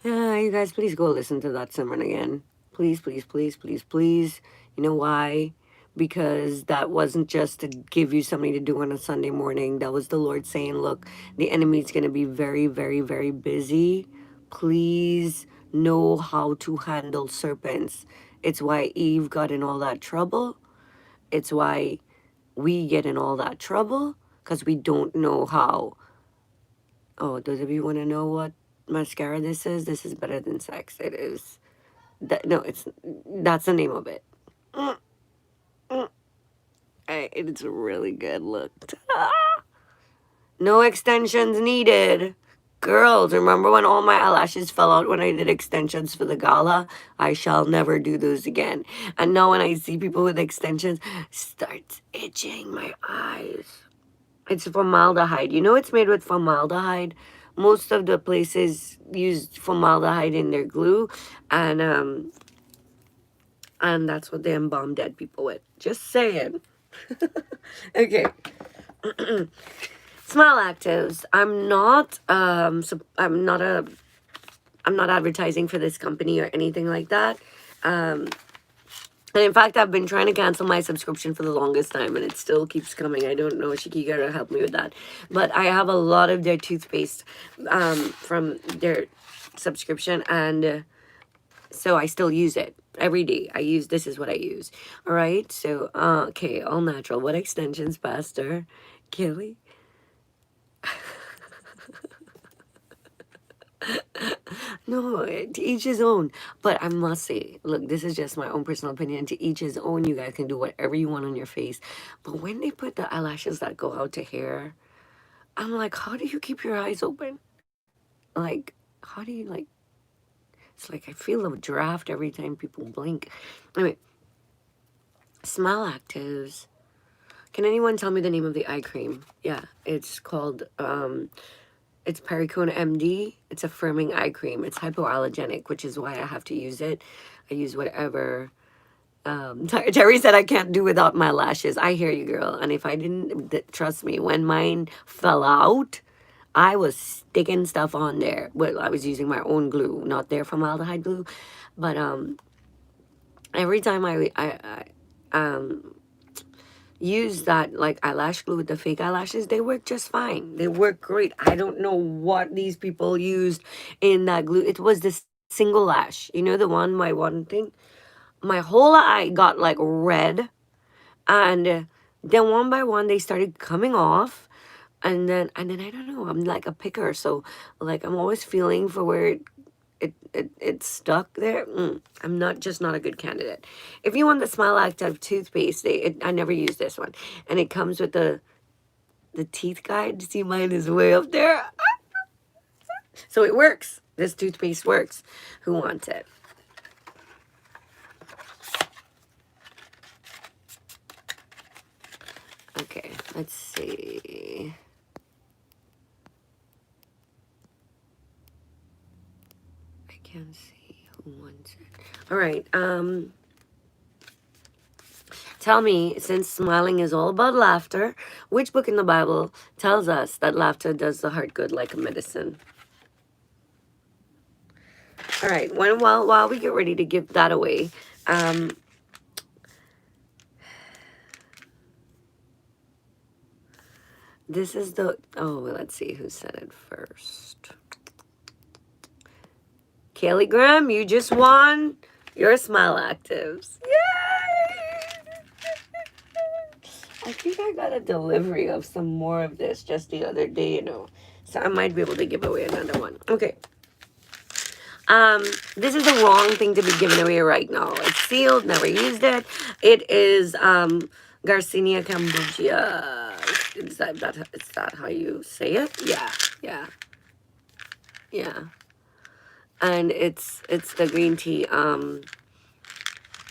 Yeah, you guys, please go listen to that sermon again. Please, please, please, please, please. You know why? Because that wasn't just to give you something to do on a Sunday morning. That was the Lord saying, look, the enemy's going to be very, very, very busy. Please know how to handle serpents. It's why Eve got in all that trouble. It's why we get in all that trouble, because we don't know how. Oh, those of you want to know what mascara this is? This is better than sex. It is. No, that's the name of it. It's a really good look. No extensions needed. Girls, remember when all my eyelashes fell out when I did extensions for the gala? I shall never do those again. And now when I see people with extensions, starts itching my eyes. It's formaldehyde. You know it's made with formaldehyde. Most of the places use formaldehyde in their glue, and that's what they embalm dead people with. Just saying. Okay. Smile actives. I'm not advertising for this company or anything like that. And in fact, I've been trying to cancel my subscription for the longest time, and it still keeps coming. I don't know. Shiki gotta help me with that. But I have a lot of their toothpaste from their subscription, and so I still use it every day. This is what I use. All right. So, okay, all natural. What extensions, Pastor Kelly? No, to each his own. But I must say, look, this is just my own personal opinion. To each his own. You guys can do whatever you want on your face. But when they put the eyelashes that go out to hair, I'm like, how do you keep your eyes open? Like, how do you, like, it's like I feel a draft every time people blink. Anyway, Smile Actives. Can anyone tell me the name of the eye cream? Yeah, it's called, it's Pericone MD. It's a firming eye cream. It's hypoallergenic, which is why I have to use it. I use whatever. Terry said I can't do without my lashes. I hear you, girl. And if I didn't, trust me, when mine fell out, I was sticking stuff on there. Well, I was using my own glue, not their formaldehyde glue. But every time I use that like eyelash glue with the fake eyelashes, they work just fine. They work great. I don't know what these people used in that glue. It was this single lash, you know, the one, my one thing. My whole eye got like red, and then one by one they started coming off, and then I don't know, I'm like a picker, so like I'm always feeling for where it's stuck there. I'm not a good candidate. If you want the Smile Active toothpaste, I never use this one, and it comes with the teeth guide. See, mine is way up there, so it works. This toothpaste works. Who wants it? Okay, let's see. I can't see who wants it. All right. Tell me, since smiling is all about laughter, which book in the Bible tells us that laughter does the heart good like a medicine? All right. While we get ready to give that away, this is the, let's see who said it first. Kelly Graham, you just won your Smile Actives. Yay! I think I got a delivery of some more of this just the other day, you know. So I might be able to give away another one. Okay. This is the wrong thing to be giving away right now. It's sealed, never used it. It is Garcinia Cambogia. Is that how you say it? Yeah. And it's the green tea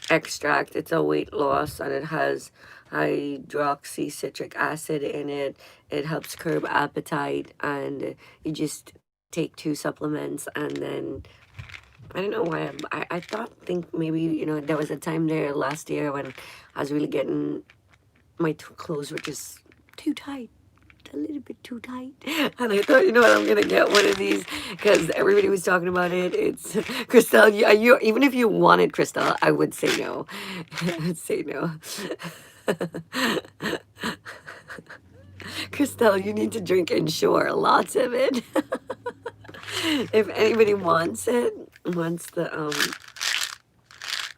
extract. It's a weight loss, and it has hydroxy citric acid in it. It helps curb appetite, and you just take 2 supplements, and then I don't know why I think maybe, you know, there was a time there last year when I was really getting, my clothes were just too tight, a little bit too tight, and I thought, you know what, I'm gonna get one of these because everybody was talking about it. It's Christelle, you even if you wanted, Christelle, I would say no. I'd say no. Christelle, you need to drink Ensure, lots of it. If anybody wants the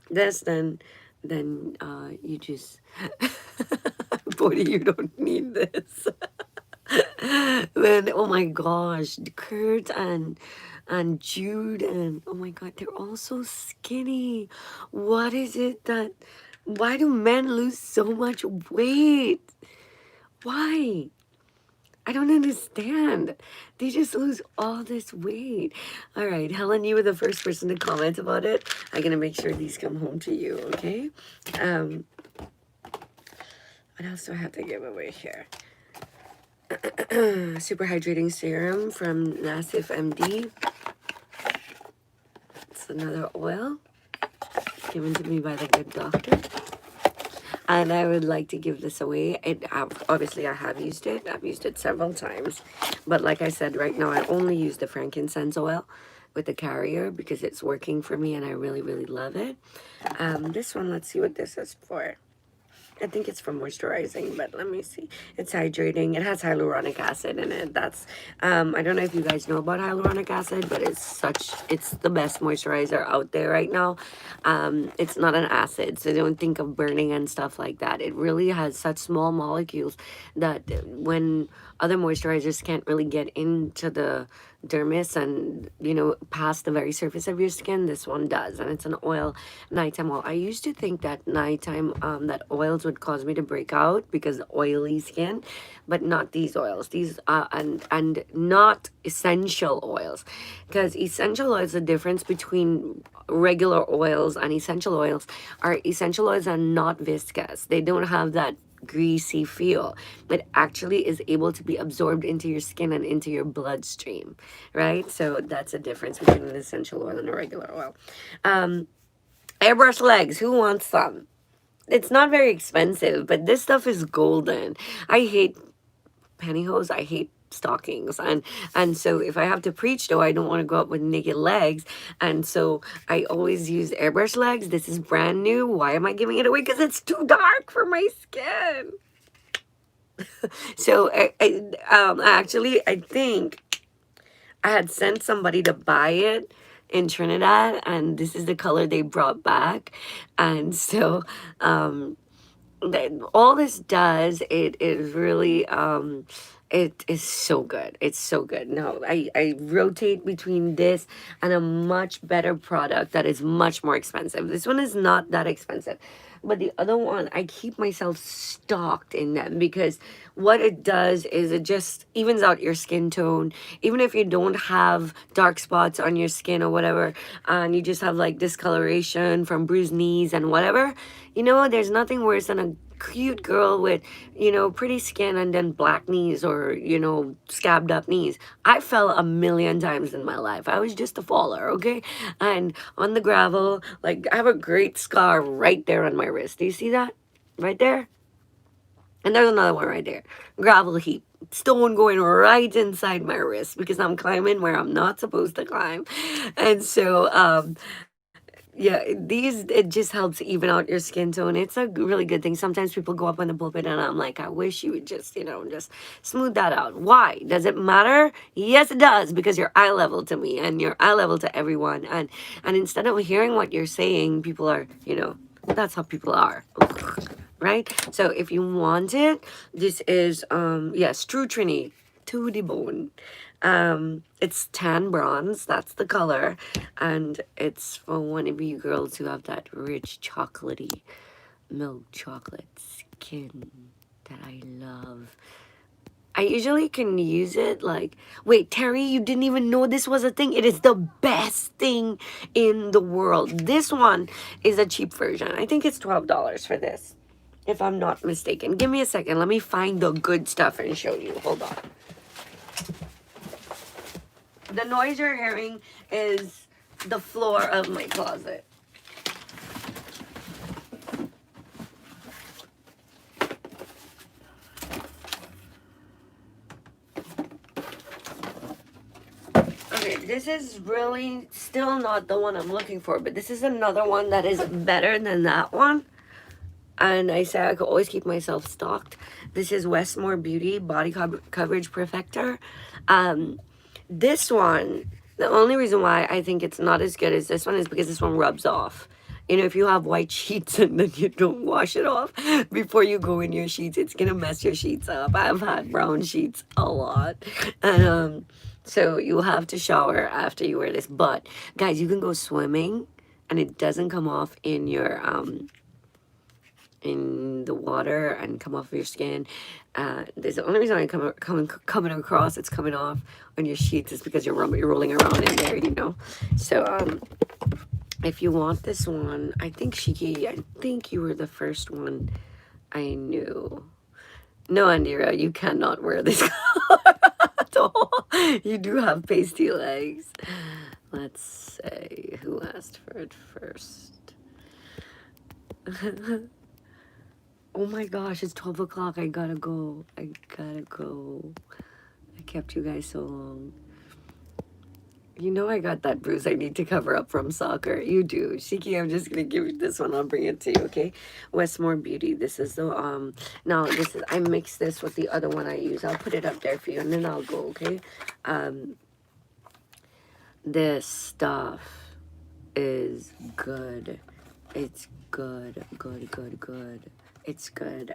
this, then you just Bodhi, you don't need this. Then oh my gosh, Kurt and Jude, and oh my god, they're all so skinny. What is it that, why do men lose so much weight? Why? I don't understand. They just lose all this weight. All right, Helen, you were the first person to comment about it. I'm gonna make sure these come home to you, okay? Um, what else do I have to give away here? Super hydrating serum from Nasif MD. It's another oil given to me by the good doctor. And I would like to give this away. Obviously, I have used it. I've used it several times. But like I said, right now, I only use the frankincense oil with the carrier because it's working for me and I really, really love it. This one, let's see what this is for. I think it's for moisturizing, but let me see. It's hydrating. It has hyaluronic acid in it. That's, I don't know if you guys know about hyaluronic acid, but it's the best moisturizer out there right now. It's not an acid, so don't think of burning and stuff like that. It really has such small molecules that when other moisturizers can't really get into the dermis and, you know, past the very surface of your skin, this one does. And it's an oil, nighttime oil. I used to think that nighttime that oils would cause me to break out because oily skin, but not these oils. These and not essential oils, because essential oils, the difference between regular oils and essential oils are not viscous. They don't have that greasy feel. It actually is able to be absorbed into your skin and into your bloodstream, right? So that's a difference between an essential oil and a regular oil. Airbrush legs, who wants some? It's not very expensive, but this stuff is golden. I hate pantyhose. I hate stockings, and so if I have to preach, though, I don't want to go up with naked legs, and so I always use airbrush legs. This is brand new. Why am I giving it away? Because it's too dark for my skin. So actually, I think I had sent somebody to buy it in Trinidad, and this is the color they brought back. And so all this does, it is really it is so good. It's so good. No, I rotate between this and a much better product that is much more expensive. This one is not that expensive, but the other one, I keep myself stocked in them because what it does is it just evens out your skin tone. Even if you don't have dark spots on your skin or whatever, and you just have like discoloration from bruised knees and whatever, you know, there's nothing worse than a cute girl with, you know, pretty skin and then black knees or, you know, scabbed up knees. I fell a million times in my life. I was just a faller, okay? And on the gravel, like, I have a great scar right there on my wrist. Do you see that? Right there? And there's another one right there. Gravel heap. Stone going right inside my wrist because I'm climbing where I'm not supposed to climb. And so, yeah, it just helps even out your skin tone. It's a really good thing. Sometimes people go up on the pulpit and I'm like, I wish you would just, you know, just smooth that out. Why? Does it matter? Yes, it does, because you're eye level to me and you're eye level to everyone. And instead of hearing what you're saying, people are, you know, that's how people are. Right? So if you want it, this is, yes, True Trini, to the bone. It's tan bronze, that's the color, and it's for one of you girls who have that rich chocolatey milk chocolate skin that I love. I usually can use it like, wait, Terry, you didn't even know this was a thing. It is the best thing in the world. This one is a cheap version. I think it's $12 for this, if I'm not mistaken. Give me a second. Let me find the good stuff and show you. Hold on. The noise you're hearing is the floor of my closet. Okay, this is really still not the one I'm looking for, but this is another one that is better than that one. And I say I could always keep myself stocked. This is Westmore Beauty Body Coverage Perfector. This one, the only reason why I think it's not as good as this one is because this one rubs off. You know, if you have white sheets and then you don't wash it off before you go in your sheets, it's gonna mess your sheets up. I've had brown sheets a lot. And so you'll have to shower after you wear this. But guys, you can go swimming and it doesn't come off in your in the water and come off of your skin. There's the only reason I coming across, it's coming off on your sheets is because you're rolling around in there, you know. So if you want this one, I think Shiki, I think you were the first one I knew. No, Andira, you cannot wear this at all. You do have pasty legs. Let's say who asked for it first. Oh my gosh, it's 12 o'clock. I gotta go. I kept you guys so long. You know I got that bruise I need to cover up from soccer. You do. Shiki, I'm just gonna give you this one. I'll bring it to you, okay? Westmore Beauty. This is the now this is I mixed this with the other one I use. I'll put it up there for you and then I'll go, okay? This stuff is good. It's good. It's good.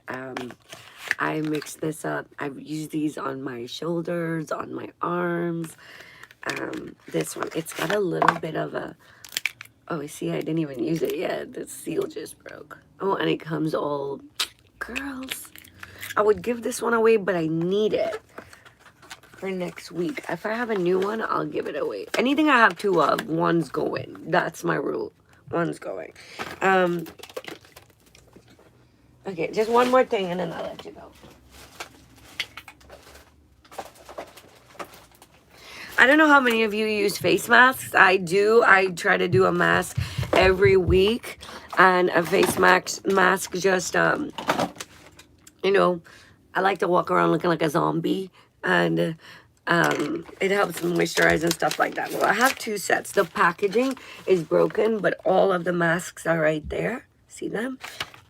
I mixed this up. I've used these on my shoulders, on my arms. This one, it's got a little bit of a, oh, see, I didn't even use it yet. The seal just broke. Oh, and it comes all, girls, I would give this one away, but I need it for next week. If I have a new one, I'll give it away. Anything I have two of, one's going. That's my rule. One's going. Okay, just one more thing and then I'll let you go. I don't know how many of you use face masks. I do. I try to do a mask every week. And a face mask just, you know, I like to walk around looking like a zombie. And it helps moisturize and stuff like that. Well, I have two sets. The packaging is broken, but all of the masks are right there. See them?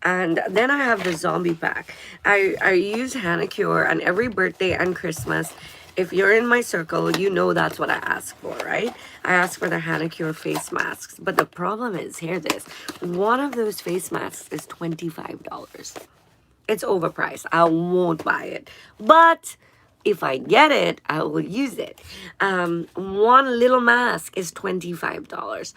And then I have the zombie pack. I use Hannah Cure on every birthday and Christmas. If you're in my circle, you know that's what I ask for, right? I ask for the Hannah Cure face masks. But the problem is, hear this. One of those face masks is $25. It's overpriced. I won't buy it. But if I get it, I will use it. One little mask is $25.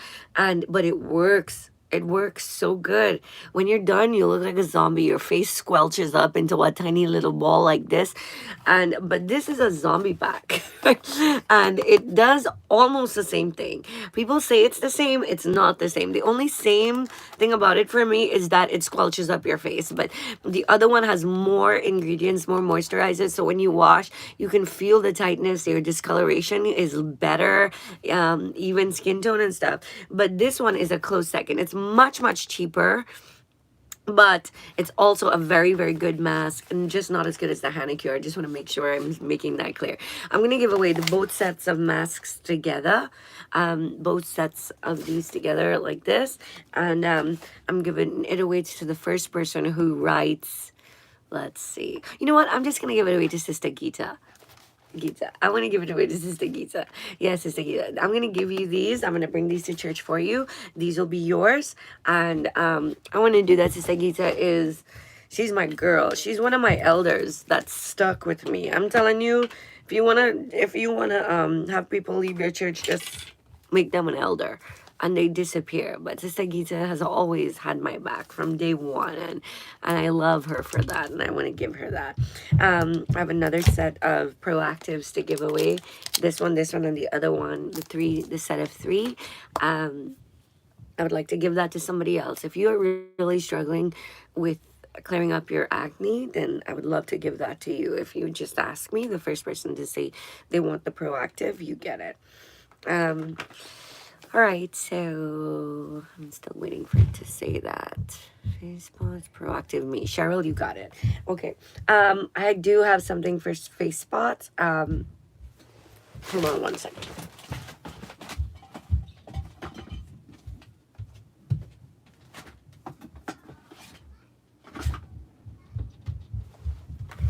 But it works. It works so good. When you're done, you look like a zombie. Your face squelches up into a tiny little ball like this. But this is a zombie pack. And it does almost the same thing. People say it's the same. It's not the same. The only same thing about it for me is that it squelches up your face. But the other one has more ingredients, more moisturizers. So when you wash, you can feel the tightness. Your discoloration is better. Even skin tone and stuff. But this one is a close second. It's much cheaper, but it's also a very good mask and just not as good as the Hannah Cure. I just want to make sure I'm making that clear. I'm going to give away both sets of masks together, both sets of these together like this, and I'm giving it away to the first person who writes, let's see, you know what, I'm just going to give it away to Sister Gita. I want to give it away to Sister Gita. Yes, Sister Gita. I'm going to give you these. I'm going to bring these to church for you. These will be yours. And I want to do that. Sister Gita she's my girl. She's one of my elders that stuck with me. I'm telling you, if you want to have people leave your church, just make them an elder. And they disappear. But Sister Gita has always had my back from day one, and I love her for that, and I want to give her that. I have another set of Proactives to give away. This one, and the other one, the set of 3. I would like to give that to somebody else. If you are really struggling with clearing up your acne, then I would love to give that to you. If you just ask me, the first person to say they want the Proactive, you get it. All right, so I'm still waiting for it to say that. Face spots, Proactive Me. Cheryl, you got it. Okay. I do have something for face spots. Hold on one second.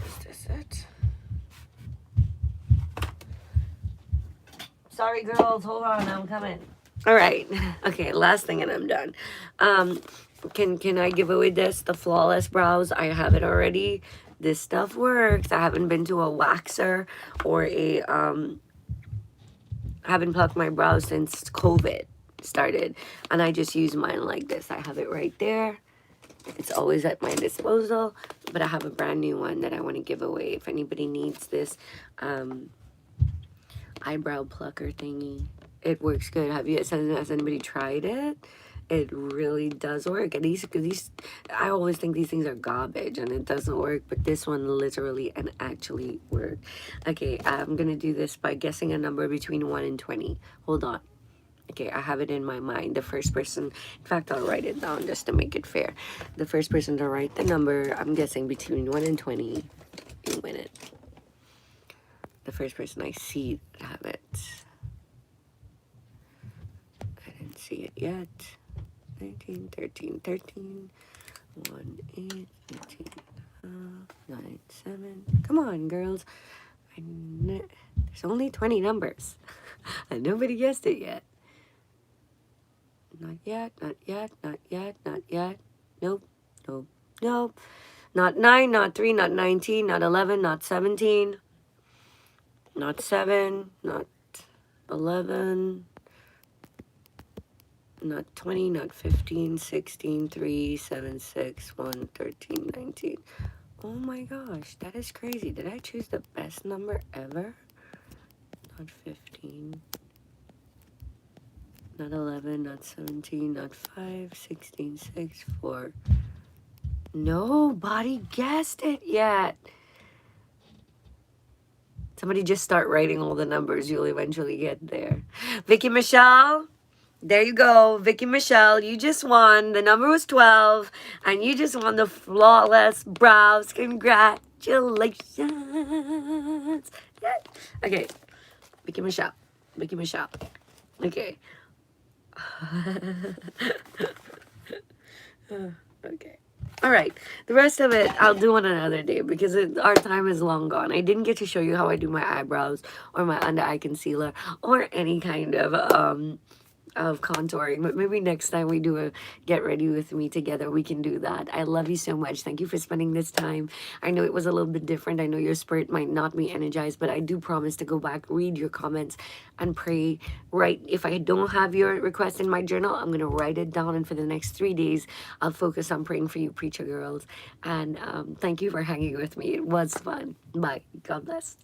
Is this it? Sorry, girls. Hold on. I'm coming. All right. Okay, last thing and I'm done. Can I give away this? The Flawless Brows. I have it already. This stuff works. I haven't been to a waxer or a haven't plucked my brows since COVID started. And I just use mine like this. I have it right there. It's always at my disposal, but I have a brand new one that I want to give away. If anybody needs this eyebrow plucker thingy, it works good. Has anybody tried it? It really does work. And these, I always think these things are garbage and it doesn't work, but this one literally and actually worked. Okay, I'm gonna do this by guessing a number between 1 and 20. Hold on. Okay, I have it in my mind. The first person, in fact, I'll write it down just to make it fair. The first person to write the number, I'm guessing between 1 and 20, you win it. The first person I see have it. I didn't see it yet. 19, 13, 13, 1, 8, 15, 9, 7. Come on, girls. There's only 20 numbers. And nobody guessed it yet. Not yet, not yet, not yet, not yet. Nope, nope, nope. Not 9, not 3, not 19, not 11, not 17. Not 7, not 11. Not 20, not 15, 16, 3, 7, 6, 1, 13, 19. Oh my gosh, that is crazy. Did I choose the best number ever? Not 15. Not 11, not 17, not 5, 16, 6, 4. Nobody guessed it yet. Somebody just start writing all the numbers. You'll eventually get there. Vicky Michelle, there you go. Vicky Michelle, you just won. The number was 12. And you just won the flawless brows. Congratulations. Yeah. Okay. Vicky Michelle. Vicky Michelle. Okay. Okay. All right. The rest of it, I'll do on another day because our time is long gone. I didn't get to show you how I do my eyebrows or my under eye concealer or any kind of contouring, but maybe next time we do a get ready with me together, we can do that. I love you so much. Thank you for spending this time. I know it was a little bit different. I know your spirit might not be energized, but I do promise to go back, read your comments, and pray. Right, if I don't have your request in my journal, I'm gonna write it down, and for the next 3 days I'll focus on praying for you, preacher girls. And thank you for hanging with me. It was fun. Bye. God bless.